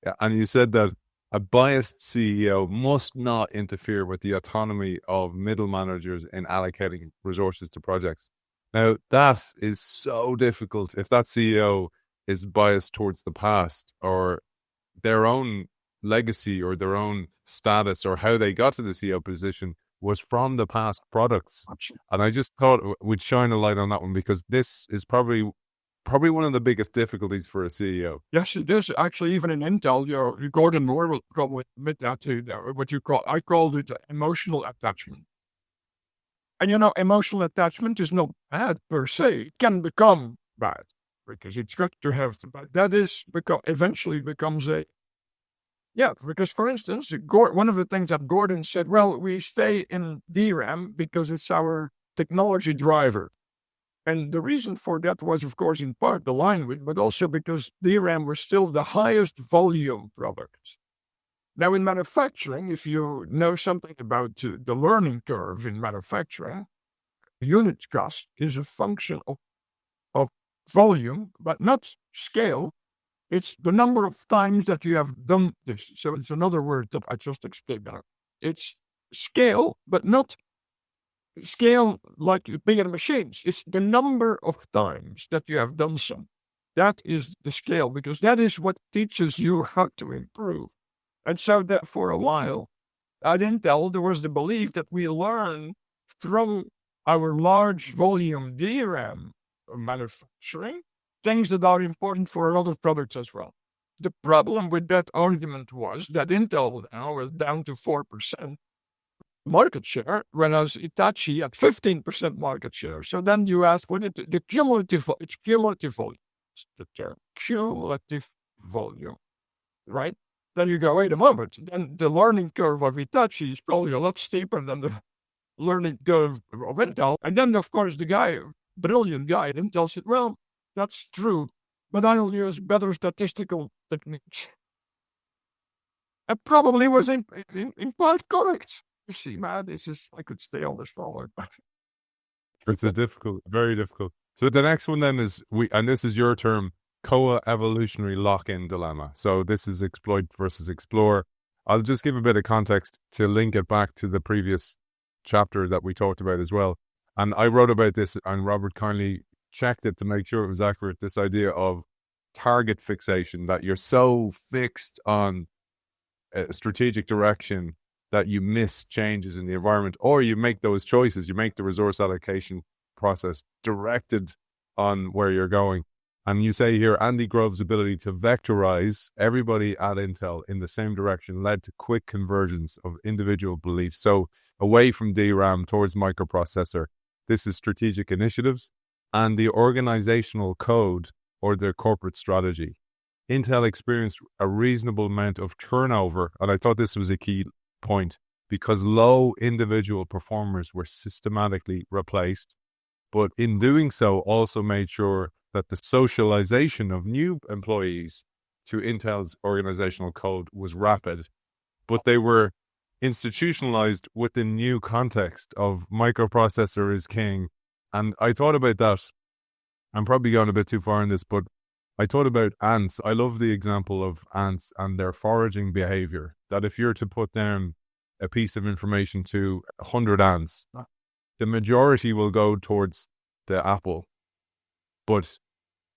Yeah, and you said that a biased CEO must not interfere with the autonomy of middle managers in allocating resources to projects. Now, that is so difficult. If that CEO is biased towards the past, or their own legacy, or their own status, or how they got to the CEO position was from the past products. And I just thought we'd shine a light on that one, because this is probably one of the biggest difficulties for a CEO. Yes, it is. Actually, even in Intel, Gordon Moore will probably admit that to what I called it emotional attachment. And emotional attachment is not bad per se. It can become bad because it's got to have, but that is because eventually becomes because for instance, one of the things that Gordon said, well, we stay in DRAM because it's our technology driver. And the reason for that was, of course, in part the line width, but also because DRAM was still the highest volume product. Now, in manufacturing, if you know something about the learning curve in manufacturing, unit cost is a function of volume, but not scale. It's the number of times that you have done this. So it's another word that I just explained now. It's scale, but not scale like bigger machines. It's the number of times that you have done some. That is the scale, because that is what teaches you how to improve. And so that for a while, at Intel, there was the belief that we learn from our large volume DRAM manufacturing things that are important for other products as well. The problem with that argument was that Intel now was down to 4% market share, whereas Hitachi had 15% market share. So then you ask, what is the cumulative? It's cumulative volume. It's the term cumulative volume, right? Then you go, wait a moment. Then the learning curve of Hitachi is probably a lot steeper than the learning curve of Intel. And then, of course, the brilliant guy at Intel said, well, that's true, but I'll use better statistical techniques. It probably was in part correct. You see, man, I could stay on this forward. It's very difficult. So the next one then is, and this is your term, co-evolutionary lock-in dilemma. So this is exploit versus explore. I'll just give a bit of context to link it back to the previous chapter that we talked about as well. And I wrote about this, and Robert kindly checked it to make sure it was accurate. This idea of target fixation, that you're so fixed on a strategic direction that you miss changes in the environment, or you make those choices, you make the resource allocation process directed on where you're going. And you say here, Andy Grove's ability to vectorize everybody at Intel in the same direction led to quick convergence of individual beliefs. So away from DRAM towards microprocessor. This is strategic initiatives and the organizational code or their corporate strategy. Intel experienced a reasonable amount of turnover, and I thought this was a key point, because low individual performers were systematically replaced, but in doing so also made sure that the socialization of new employees to Intel's organizational code was rapid, but they were institutionalized with the new context of microprocessor is king. And I thought about that. I'm probably going a bit too far in this, but I thought about ants. I love the example of ants and their foraging behavior, that if you're to put down a piece of information to 100 ants, the majority will go towards the apple, but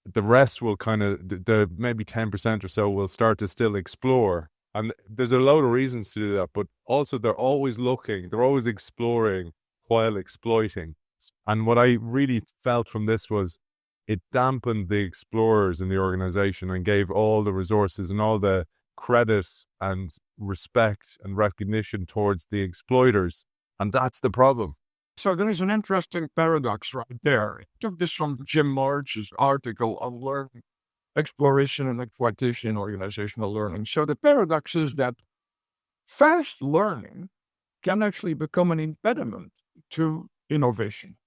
the rest will kind of, the maybe 10% or so will start to still explore. And there's a load of reasons to do that, but also they're always looking, they're always exploring while exploiting. And what I really felt from this was it dampened the explorers in the organization and gave all the resources and all the credit and respect and recognition towards the exploiters. And that's the problem. So there is an interesting paradox right there. I took this from Jim March's article on learning, exploration and exploitation in organizational learning. So the paradox is that fast learning can actually become an impediment to innovation.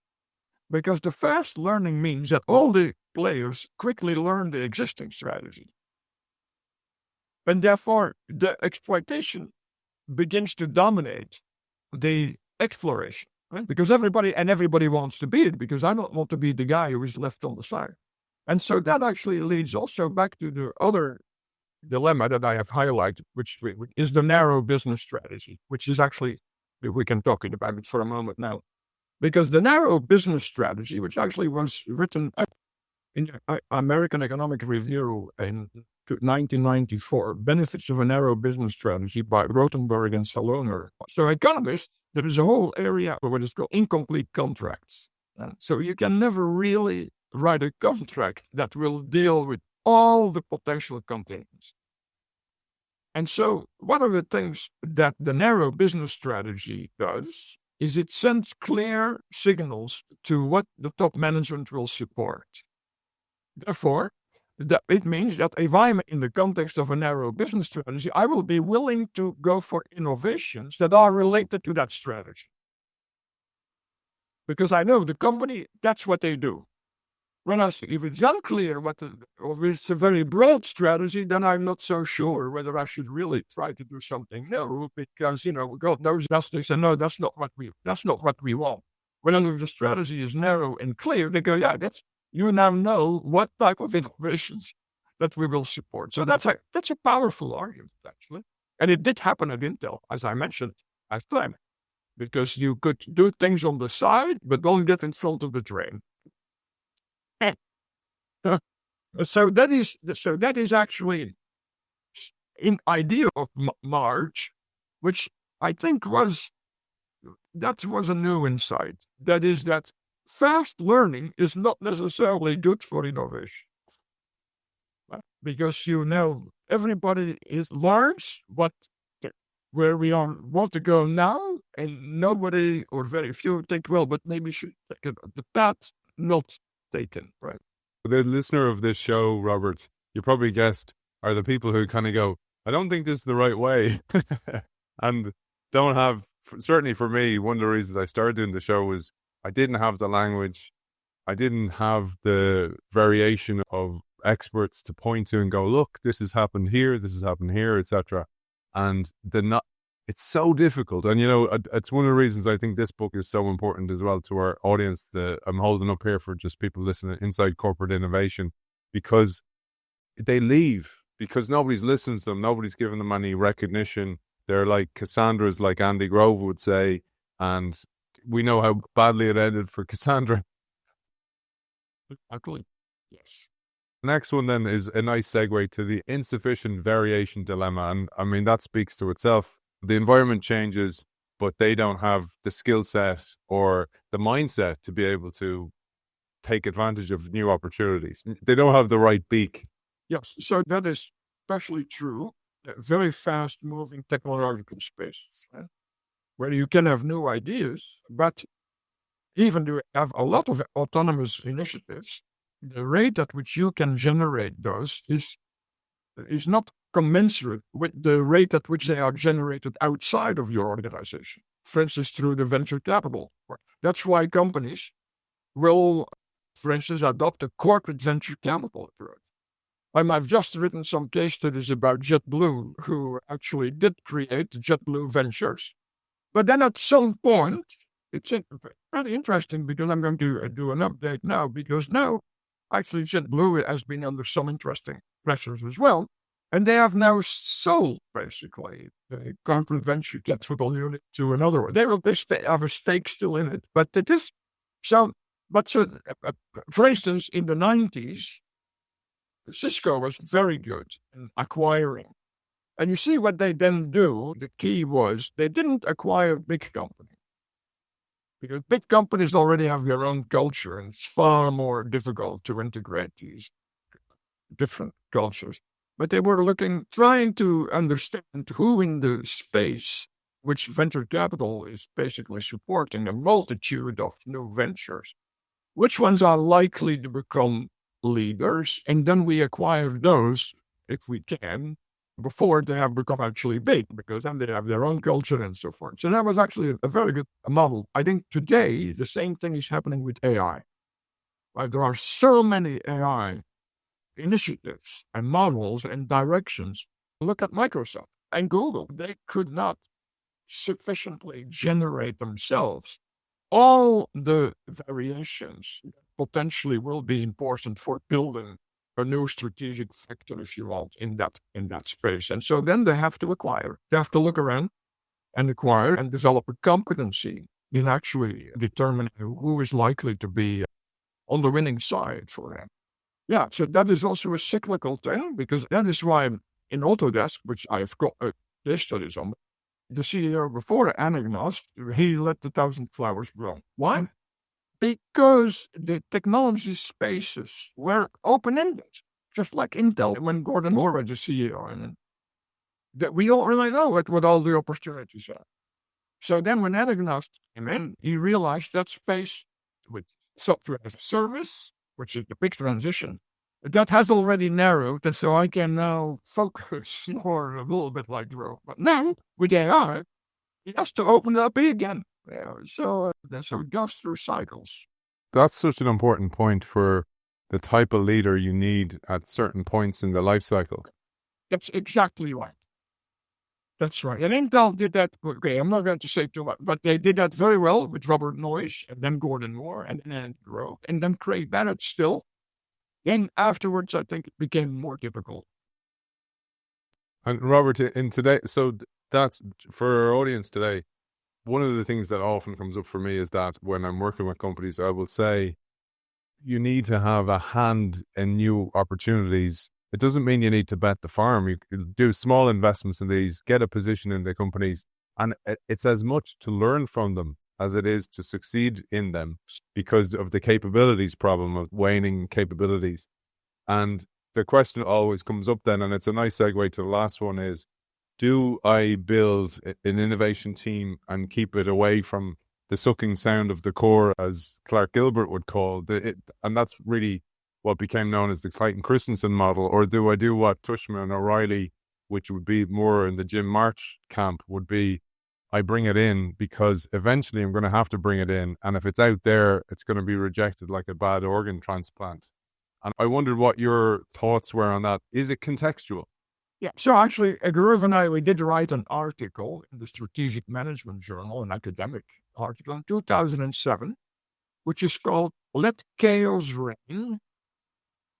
Because the fast learning means that all the players quickly learn the existing strategy. And therefore, the exploitation begins to dominate the exploration. Right? Because everybody wants to be it, because I don't want to be the guy who is left on the side. And so that actually leads also back to the other dilemma that I have highlighted, which is the narrow business strategy, which is actually, we can talk about it for a moment now. Because the narrow business strategy, which actually was written in American Economic Review in 1994, Benefits of a Narrow Business Strategy by Rothenberg and Saloner. So economists, there is a whole area of what is called incomplete contracts. So you can never really write a contract that will deal with all the potential containers. And so one of the things that the narrow business strategy does is it sends clear signals to what the top management will support. Therefore, it means that if I'm in the context of a narrow business strategy, I will be willing to go for innovations that are related to that strategy. Because I know the company, that's what they do. Whereas if it's unclear or if it's a very broad strategy, then I'm not so sure whether I should really try to do something new, because, God knows they say, no, that's not what we want. Whenever the strategy is narrow and clear, they go, yeah, you now know what type of innovations that we will support. So that's a powerful argument, actually. And it did happen at Intel, as I mentioned last time, because you could do things on the side, but don't get in front of the train. So that is actually an idea of March, which I think was a new insight. That is that fast learning is not necessarily good for innovation. Because everybody learns where we want to go now, and nobody or very few think, well, but maybe we should take the path not taken, right? The listener of this show, Robert, you probably guessed, are the people who kind of go, I don't think this is the right way. And don't have, certainly for me, one of the reasons I started doing the show was I didn't have the language. I didn't have the variation of experts to point to and go, look, this has happened here, etc. And it's so difficult. And, it's one of the reasons I think this book is so important as well to our audience. I'm holding up here for just people listening, Inside Corporate Innovation, because they leave because nobody's listening to them. Nobody's giving them any recognition. They're like Cassandras, like Andy Grove would say. And we know how badly it ended for Cassandra. Exactly. Yes. Next one then is a nice segue to the insufficient variation dilemma. And I mean, that speaks to itself. The environment changes, but they don't have the skill set or the mindset to be able to take advantage of new opportunities. They don't have the right beak. Yes. So that is especially true. Very fast moving technological spaces, right? Where you can have new ideas, but even though you have a lot of autonomous initiatives, the rate at which you can generate those is not commensurate with the rate at which they are generated outside of your organization. For instance, through the venture capital. That's why companies will, for instance, adopt a corporate venture capital approach. I've just written some case studies about JetBlue, who actually did create JetBlue Ventures. But then at some point, it's really interesting because I'm going to do an update now, because now actually JetBlue has been under some interesting pressures as well. And they have now sold basically the corporate venture capital unit to another one. They have a stake still in it, but it is so. But for instance, in the 90s, Cisco was very good in acquiring. And you see what they then do, the key was they didn't acquire big companies. Because big companies already have their own culture, and it's far more difficult to integrate these different cultures. But they were trying to understand who in the space, which venture capital is basically supporting a multitude of new ventures, which ones are likely to become leaders, and then we acquire those, if we can, before they have become actually big, because then they have their own culture and so forth. So that was actually a very good model. I think today, the same thing is happening with AI. Right? There are so many AI initiatives and models and directions. Look at Microsoft and Google. They could not sufficiently generate themselves all the variations that potentially will be important for building a new strategic factor, if you want, in that space. And so then they have to acquire. They have to look around and acquire and develop a competency in actually determining who is likely to be on the winning side for them. Yeah, so that is also a cyclical thing, because that is why in Autodesk, which I have got case studies on, the CEO before Anagnost, he let the 1,000 flowers grow. Why? Because the technology spaces were open-ended, just like Intel when Gordon Moore was the CEO. And that we don't really know what all the opportunities are. So then when Anagnost came in, he realized that space with software as a service, which is the big transition, that has already narrowed, and so I can now focus more a little bit like Grove. But now, with AI, it has to open it up again. So it goes through cycles. That's such an important point for the type of leader you need at certain points in the life cycle. That's exactly right. That's right. And Intel did that. Okay, I'm not going to say too much, but they did that very well with Robert Noyce and then Gordon Moore and then Grove and then Craig Bennett still. Then afterwards, I think it became more difficult. And Robert, in today, so that's for our audience today. One of the things that often comes up for me is that when I'm working with companies, I will say you need to have a hand in new opportunities. It doesn't mean you need to bet the farm. You can do small investments in these, get a position in the companies, and it's as much to learn from them as it is to succeed in them because of the capabilities problem of waning capabilities. And the question always comes up then, and it's a nice segue to the last one, is do I build an innovation team and keep it away from the sucking sound of the core, as Clark Gilbert would call it? And that's really what became known as the Clayton Christensen model. Or do I do what Tushman and O'Reilly, which would be more in the Jim March camp, would be, I bring it in because eventually I'm going to have to bring it in. And if it's out there, it's going to be rejected like a bad organ transplant. And I wondered what your thoughts were on that. Is it contextual? Yeah, so actually, Gaurav and I, we did write an article in the Strategic Management Journal, an academic article in 2007, which is called Let Chaos Reign,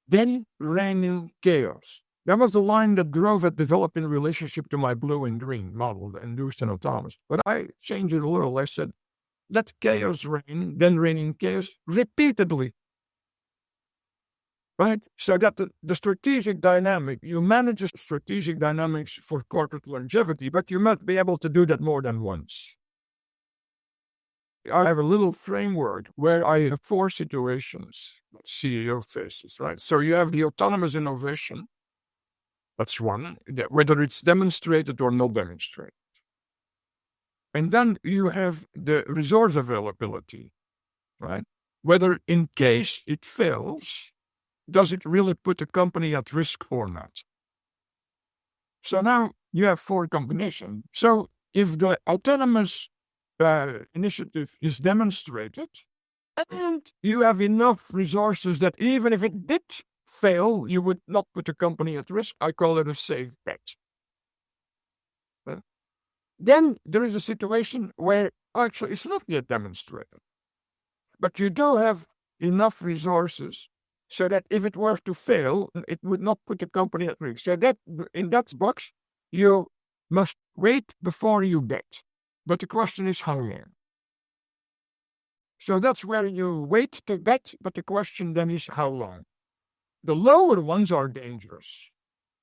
then reigning chaos. That was the line that drove at developing relationship to my blue and green model, the induced and autonomous. But I changed it a little. I said, let chaos reign, then reigning chaos repeatedly. Right? So that the strategic dynamic, you manage the strategic dynamics for corporate longevity, but you must be able to do that more than once. I have a little framework where I have 4 situations that CEO faces, right? So you have the autonomous innovation. That's one, whether it's demonstrated or not demonstrated. And then you have the resource availability, right? Whether in case it fails, does it really put the company at risk or not? So now you have 4 combinations. So if the autonomous initiative is demonstrated, and you have enough resources that even if it did fail, you would not put the company at risk, I call it a safe bet. Then there is a situation where actually it's not yet demonstrated, but you do have enough resources so that if it were to fail, it would not put the company at risk. So that in that box, you must wait before you bet. But the question is how long? So that's where you wait to bet, but the question then is how long? The lower ones are dangerous.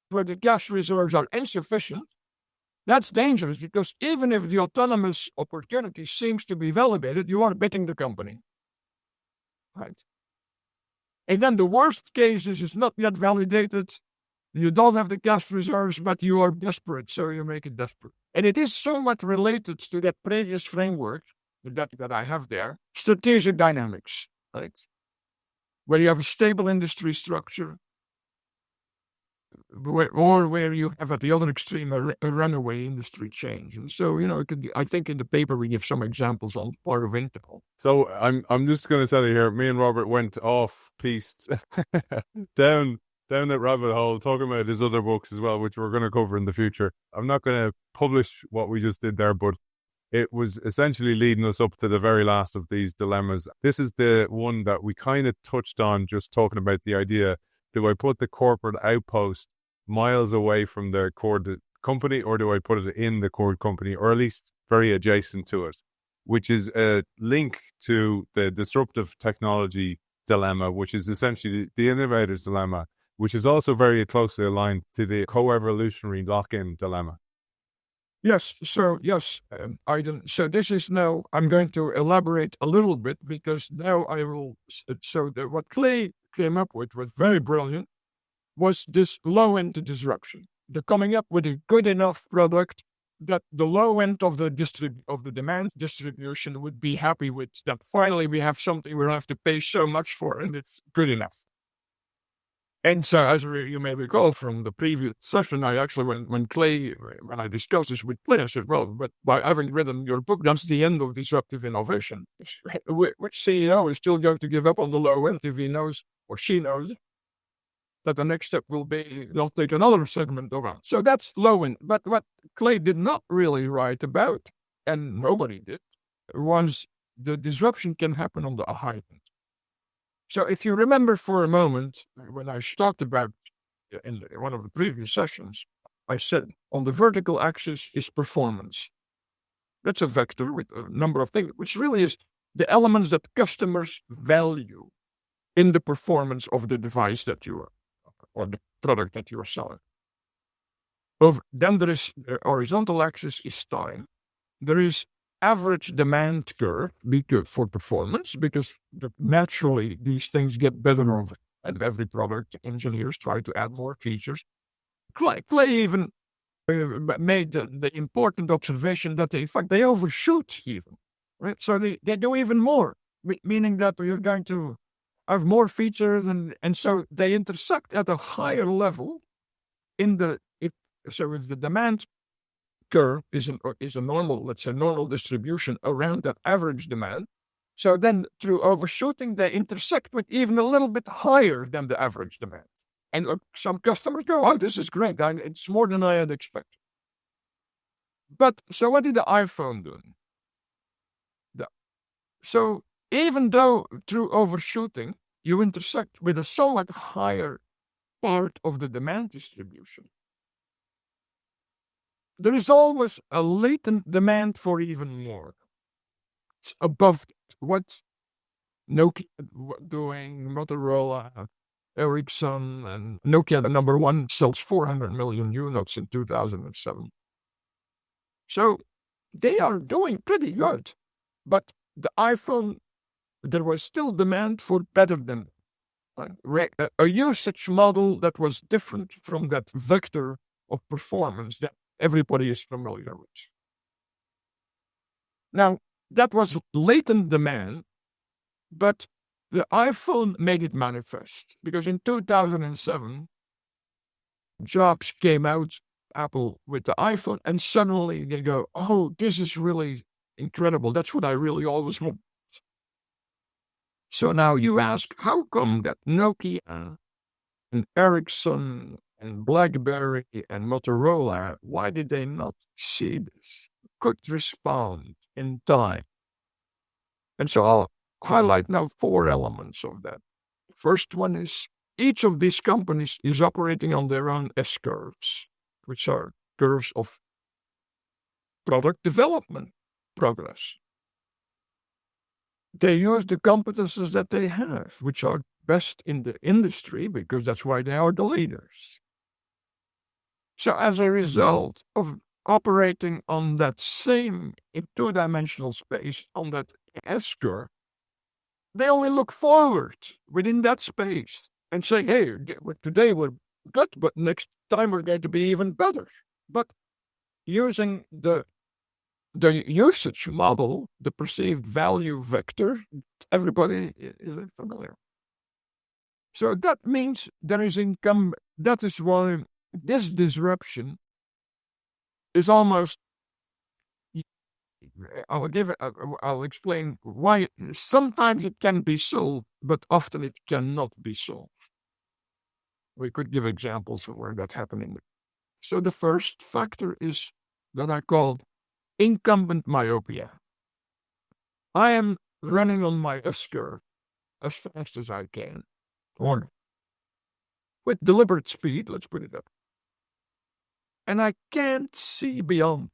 Where the cash reserves are insufficient, that's dangerous because even if the autonomous opportunity seems to be validated, you are betting the company. Right? And then the worst case is it's not yet validated. You don't have the cash reserves, but you are desperate, so you make it desperate. And it is somewhat related to that previous framework that I have there, strategic dynamics, right? Where you have a stable industry structure, or where you have at the other extreme a runaway industry change. And so, I think in the paper we give some examples on part of Intel. So I'm just going to tell you here, me and Robert went off piste down that rabbit hole, talking about his other books as well, which we're going to cover in the future. I'm not going to publish what we just did there, but it was essentially leading us up to the very last of these dilemmas. This is the one that we kind of touched on, just talking about the idea, do I put the corporate outpost miles away from the core company, or do I put it in the core company, or at least very adjacent to it, which is a link to the disruptive technology dilemma, which is essentially the innovator's dilemma, which is also very closely aligned to the co-evolutionary lock-in dilemma. Yes, Aidan. So this is now, I'm going to elaborate a little bit because now I will, what Clay came up with was very brilliant, was this low-end disruption. The coming up with a good enough product that the low end of the demand distribution would be happy with, that finally we have something we don't have to pay so much for and it's good enough. And so, as you may recall from the previous session, I actually, when I discussed this with Clay, I said, well, but by having written your book, that's the end of disruptive innovation. Which CEO is still going to give up on the low end if he knows, or she knows, that the next step will be they'll take another segment of it. So that's low end. But what Clay did not really write about, and nobody did, was the disruption can happen on the high end. So if you remember for a moment, when I talked about in one of the previous sessions, I said on the vertical axis is performance. That's a vector with a number of things, which really is the elements that customers value in the performance of the device that you are, or the product that you are selling. Then there is the horizontal axis is time. There is average demand curve for performance, because naturally these things get better over and every product. Engineers try to add more features. Clay even made the important observation that in fact they overshoot even, right? So they do even more, meaning that you're going to have more features, and so they intersect at a higher level so if the demand curve is a normal, let's say, normal distribution around that average demand. So then through overshooting, they intersect with even a little bit higher than the average demand. And some customers go, oh, this is great. It's more than I had expected. But so what did the iPhone do? So even though through overshooting, you intersect with a somewhat higher part of the demand distribution. There is always a latent demand for even more. It's above what Nokia doing, Motorola, Ericsson, and Nokia, the number one, sells 400 million units in 2007. So they are doing pretty good. But the iPhone, there was still demand for better than a usage model that was different from that vector of performance that everybody is familiar with. Now, that was latent demand, but the iPhone made it manifest, because in 2007, Jobs came out, Apple, with the iPhone, and suddenly they go, oh, this is really incredible. That's what I really always want. So now you ask, how come that Nokia and Ericsson and BlackBerry and Motorola, why did they not see this? Could respond in time. And so I'll highlight now 4 elements of that. First one is, each of these companies is operating on their own S-curves, which are curves of product development progress. They use the competencies that they have, which are best in the industry, because that's why they are the leaders. So as a result of operating on that same two-dimensional space, on that S-curve, they only look forward within that space and say, hey, today we're good, but next time we're going to be even better. But using the usage model, the perceived value vector, everybody is familiar. So that means there is income. That is why this disruption is almost, I'll explain why sometimes it can be solved, but often it cannot be solved. We could give examples of where that's happening. So the first factor is that I called incumbent myopia. I am running on my S-curve as fast as I can, or with deliberate speed, let's put it up. And I can't see beyond,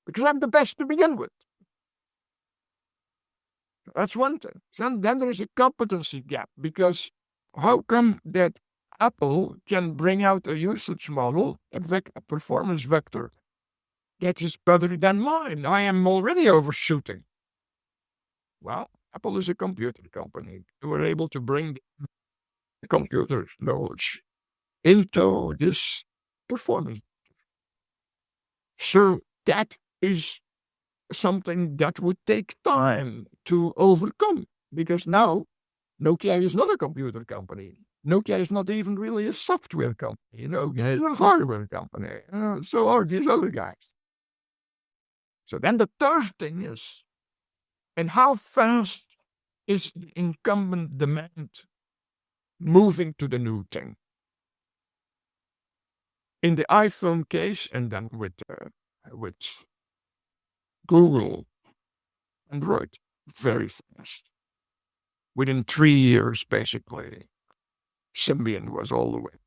because I'm the best to begin with. That's one thing. Then there's a competency gap, because how come that Apple can bring out a usage model, a performance vector, that is better than mine? I am already overshooting. Well, Apple is a computer company. They were able to bring the computer knowledge into this performance. So that is something that would take time to overcome, because now Nokia is not a computer company. Nokia is not even really a software company. Nokia is a hardware company. So are these other guys. So then the third thing is, and how fast is the incumbent demand moving to the new thing? In the iPhone case, and then with Google, Android, very fast. Within 3 years, basically, Symbian was all the way.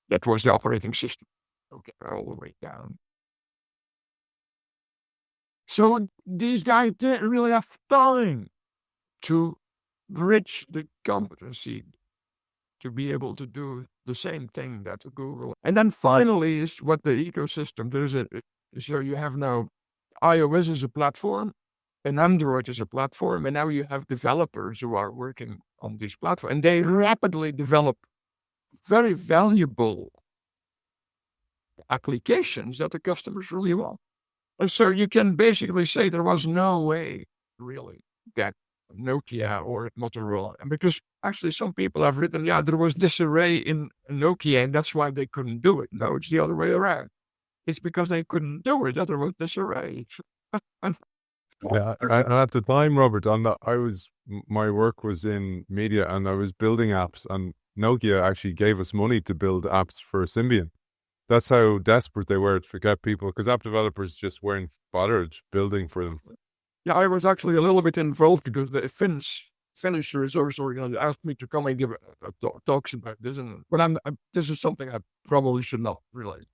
That was the operating system. Okay, all the way down. So these guys didn't really have time to bridge the competency to be able to do the same thing that Google. And then finally is what the ecosystem, so you have now iOS as a platform, and Android as a platform, and now you have developers who are working on this platform, and they rapidly develop very valuable applications that the customers really want. And so you can basically say there was no way, really, that Nokia or Motorola, and because actually some people have written, there was disarray in Nokia, and that's why they couldn't do it. No, it's the other way around. It's because they couldn't do it that there was disarray. Yeah, and at the time, Robert, my work was in media, and I was building apps, and Nokia actually gave us money to build apps for Symbian. That's how desperate they were to get people, because app developers just weren't bothered building for them. Yeah, I was actually a little bit involved because the Finns finished the resource oriented, asked me to come and give talks about this. But this is something I probably should not really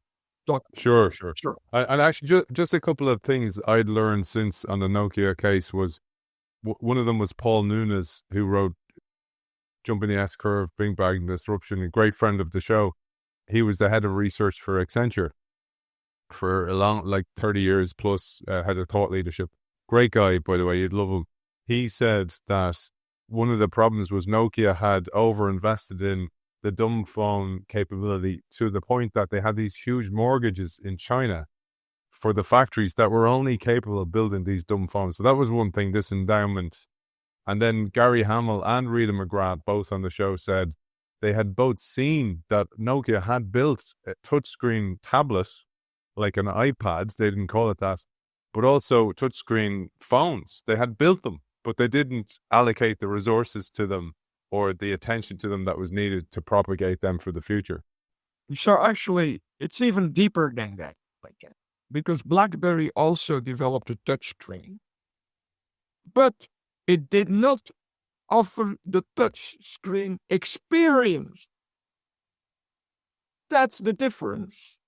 talk about. Sure. Sure. And actually, just a couple of things I'd learned since on the Nokia case was one of them was Paul Nunes, who wrote Jumping the S-Curve, Big Bang Disruption, a great friend of the show. He was the head of research for Accenture for a long, like 30 years plus, head of thought leadership. Great guy, by the way, you'd love him. He said that one of the problems was Nokia had overinvested in the dumb phone capability to the point that they had these huge mortgages in China for the factories that were only capable of building these dumb phones. So that was one thing, this endowment. And then Gary Hamel and Rita McGrath, both on the show, said they had both seen that Nokia had built a touchscreen tablet, like an iPad, they didn't call it that, but also touchscreen phones. They had built them, but they didn't allocate the resources to them or the attention to them that was needed to propagate them for the future. So actually, it's even deeper than that. Because BlackBerry also developed a touchscreen, but it did not offer the touchscreen experience. That's the difference.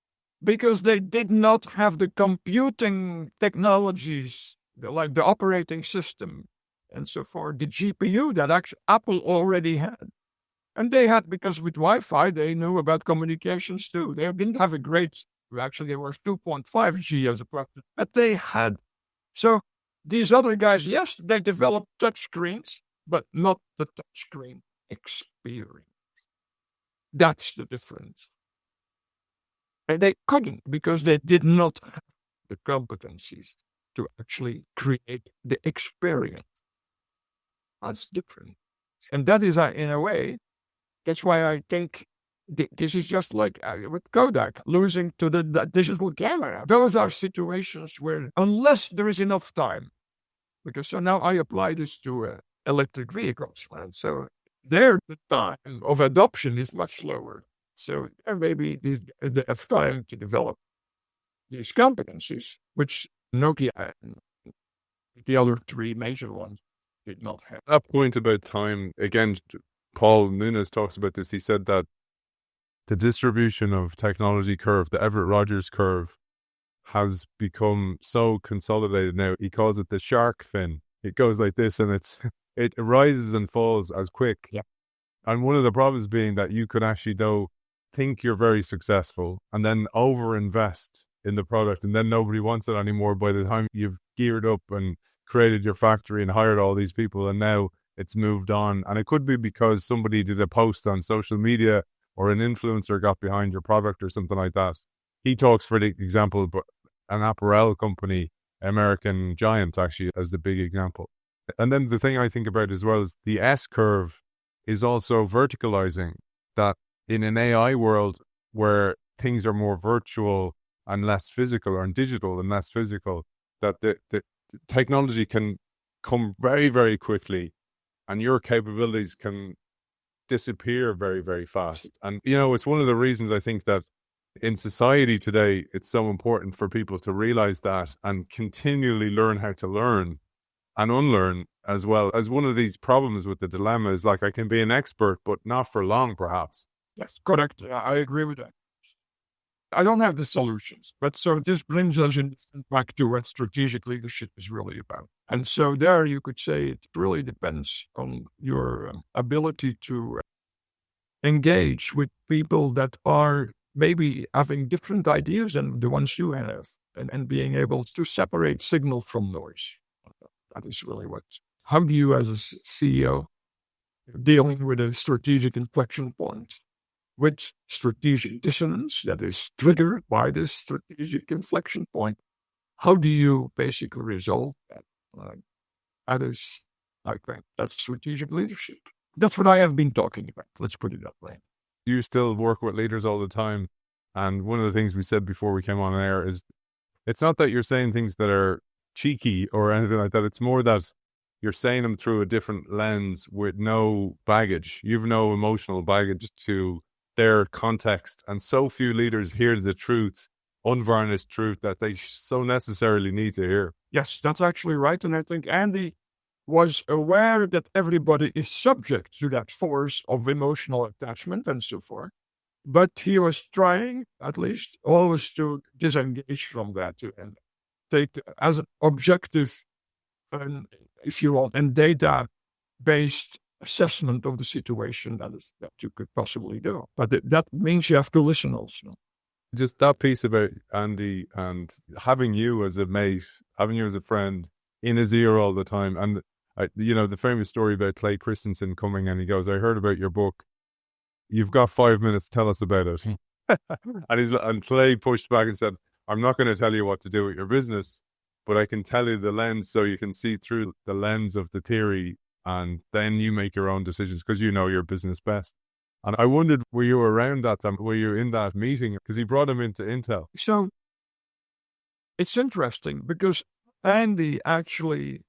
Because they did not have the computing technologies, like the operating system and so forth, the GPU that actually Apple already had. And they had, because with Wi-Fi, they knew about communications too. They didn't have a great, actually they were 2.5G as a practice, but they had. So these other guys, yes, they developed touchscreens, but not the touchscreen experience. That's the difference. And they couldn't because they did not have the competencies to actually create the experience. That's different. And that is, in a way, that's why I think this is just like with Kodak, losing to the digital camera. Those are situations where, unless there is enough time, because so now I apply this to electric vehicles. And so there, the time of adoption is much slower. So maybe they have time to develop these competencies, which Nokia and the other three major ones did not have. That point about time, again, Paul Nunes talks about this. He said that the distribution of technology curve, the Everett Rogers curve, has become so consolidated now. He calls it the shark fin. It goes like this, and it rises and falls as quick. Yeah. And one of the problems being that you could actually, though, think you're very successful and then overinvest in the product, and then nobody wants it anymore by the time you've geared up and created your factory and hired all these people, and now it's moved on. And it could be because somebody did a post on social media or an influencer got behind your product or something like that. He talks, for the example, but an apparel company, American Giant, actually, as the big example. And then the thing I think about as well is the S-curve is also verticalizing, that in an AI world where things are more virtual and less physical, or digital and less physical, that the technology can come very, very quickly and your capabilities can disappear very, very fast. And, it's one of the reasons I think that in society today, it's so important for people to realize that and continually learn how to learn and unlearn as well. As one of these problems with the dilemma is, like, I can be an expert, but not for long, perhaps. Yes, correct. I agree with that. I don't have the solutions, but so this brings us back to what strategic leadership is really about. And so there you could say it really depends on your ability to engage with people that are maybe having different ideas than the ones you have, and being able to separate signal from noise. That is really how do you as a CEO dealing with a strategic inflection point, with strategic dissonance that is triggered by this strategic inflection point, how do you basically resolve that? That's strategic leadership. That's what I have been talking about. Let's put it that way. You still work with leaders all the time. And one of the things we said before we came on air is it's not that you're saying things that are cheeky or anything like that. It's more that you're saying them through a different lens with no baggage. You've no emotional baggage to their context. And so few leaders hear the truth, unvarnished truth, that they so necessarily need to hear. Yes, that's actually right. And I think Andy was aware that everybody is subject to that force of emotional attachment and so forth. But he was trying, at least, always to disengage from that and take as an objective, if you want, and data-based assessment of the situation that you could possibly do. But that means you have to listen also. Just that piece about Andy and having you as a mate, having you as a friend in his ear all the time. And, the famous story about Clay Christensen coming and he goes, I heard about your book. You've got 5 minutes. Tell us about it. and Clay pushed back and said, I'm not going to tell you what to do with your business, but I can tell you the lens so you can see through the lens of the theory and then you make your own decisions because you know your business best. And I wondered, were you around that time? Were you in that meeting? Because he brought him into Intel. So it's interesting because Andy actually,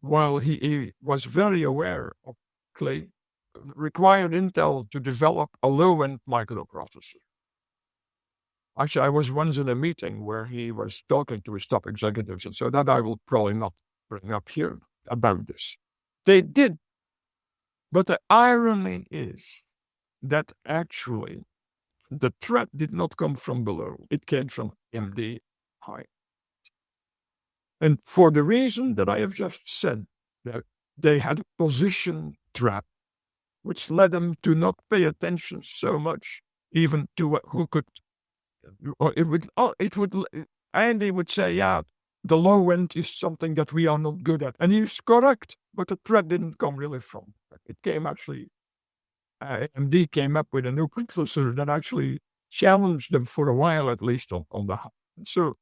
while he was very aware of Clay, required Intel to develop a low-end microprocessor. Actually, I was once in a meeting where he was talking to his top executives, and so that I will probably not bring up here about this. They did. But the irony is that actually the threat did not come from below. It came from MD high. And for the reason that I have just said, that they had a position trap, which led them to not pay attention so much, even to who could, or Andy would say, yeah, the low end is something that we are not good at. And he's correct, but the threat didn't come really from. It came actually, AMD came up with a new processor that actually challenged them for a while, at least on the high. So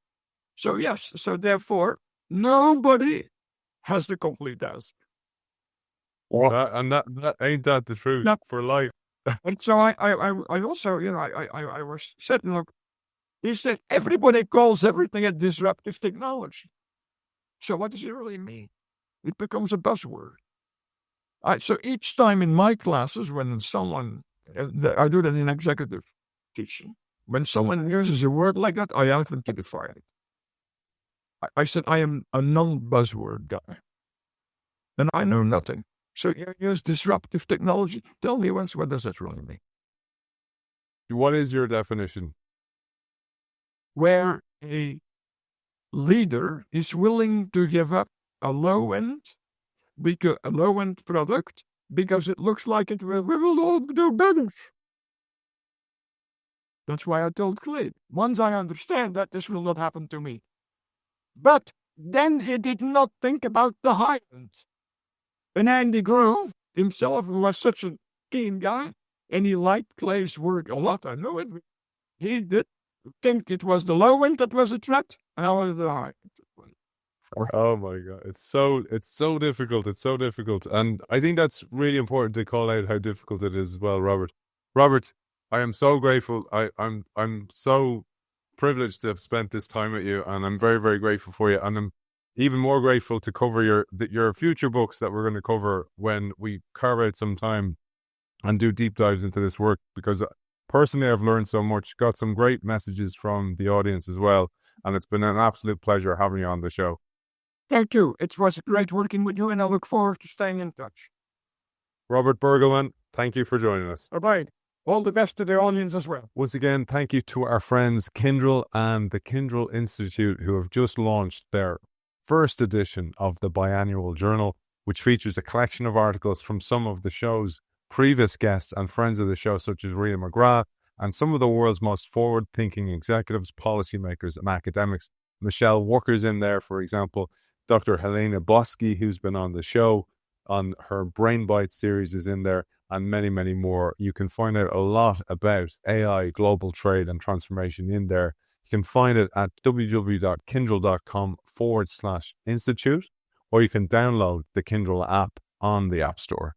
yes, so therefore, nobody has the complete answer. That ain't that the truth for life. And so I also, I was said, look, he said, everybody calls everything a disruptive technology. So what does it really mean? It becomes a buzzword. So each time in my classes, when someone, I do that in executive teaching, when someone uses a word like that, I ask them to define it. I said, I am a non-buzzword guy. And I know nothing. So you use disruptive technology. Tell me once, what does that really mean? What is your definition? Where a leader is willing to give up a low-end product because it looks like we will all do better. That's why I told Clay, once I understand that, this will not happen to me. But then he did not think about the high end. And Andy Grove himself was such a keen guy, and he liked Clay's work a lot. I know it. He did think it was the low end that was a threat, and I was the high end. Oh my God. It's so difficult. It's so difficult. And I think that's really important to call out how difficult it is as well, Robert. Robert, I am so grateful. I'm so privileged to have spent this time with you, and I'm very, very grateful for you. And I'm even more grateful to cover your future books that we're going to cover when we carve out some time and do deep dives into this work, because personally I've learned so much, got some great messages from the audience as well, and it's been an absolute pleasure having you on the show. Thank you. It was great working with you, and I look forward to staying in touch. Robert Burgelman, thank you for joining us. All right. All the best to the audience as well. Once again, thank you to our friends Kyndryl and the Kyndryl Institute, who have just launched their first edition of the biannual journal, which features a collection of articles from some of the show's previous guests and friends of the show, such as Rhea McGrath, and some of the world's most forward-thinking executives, policymakers, and academics. Michelle Walker's in there, for example. Dr. Helena Bosky, who's been on the show on her Brain Bite series, is in there, and many, many more. You can find out a lot about AI, global trade, and transformation in there. You can find it at www.kyndryl.com/institute, or you can download the Kyndryl app on the App Store.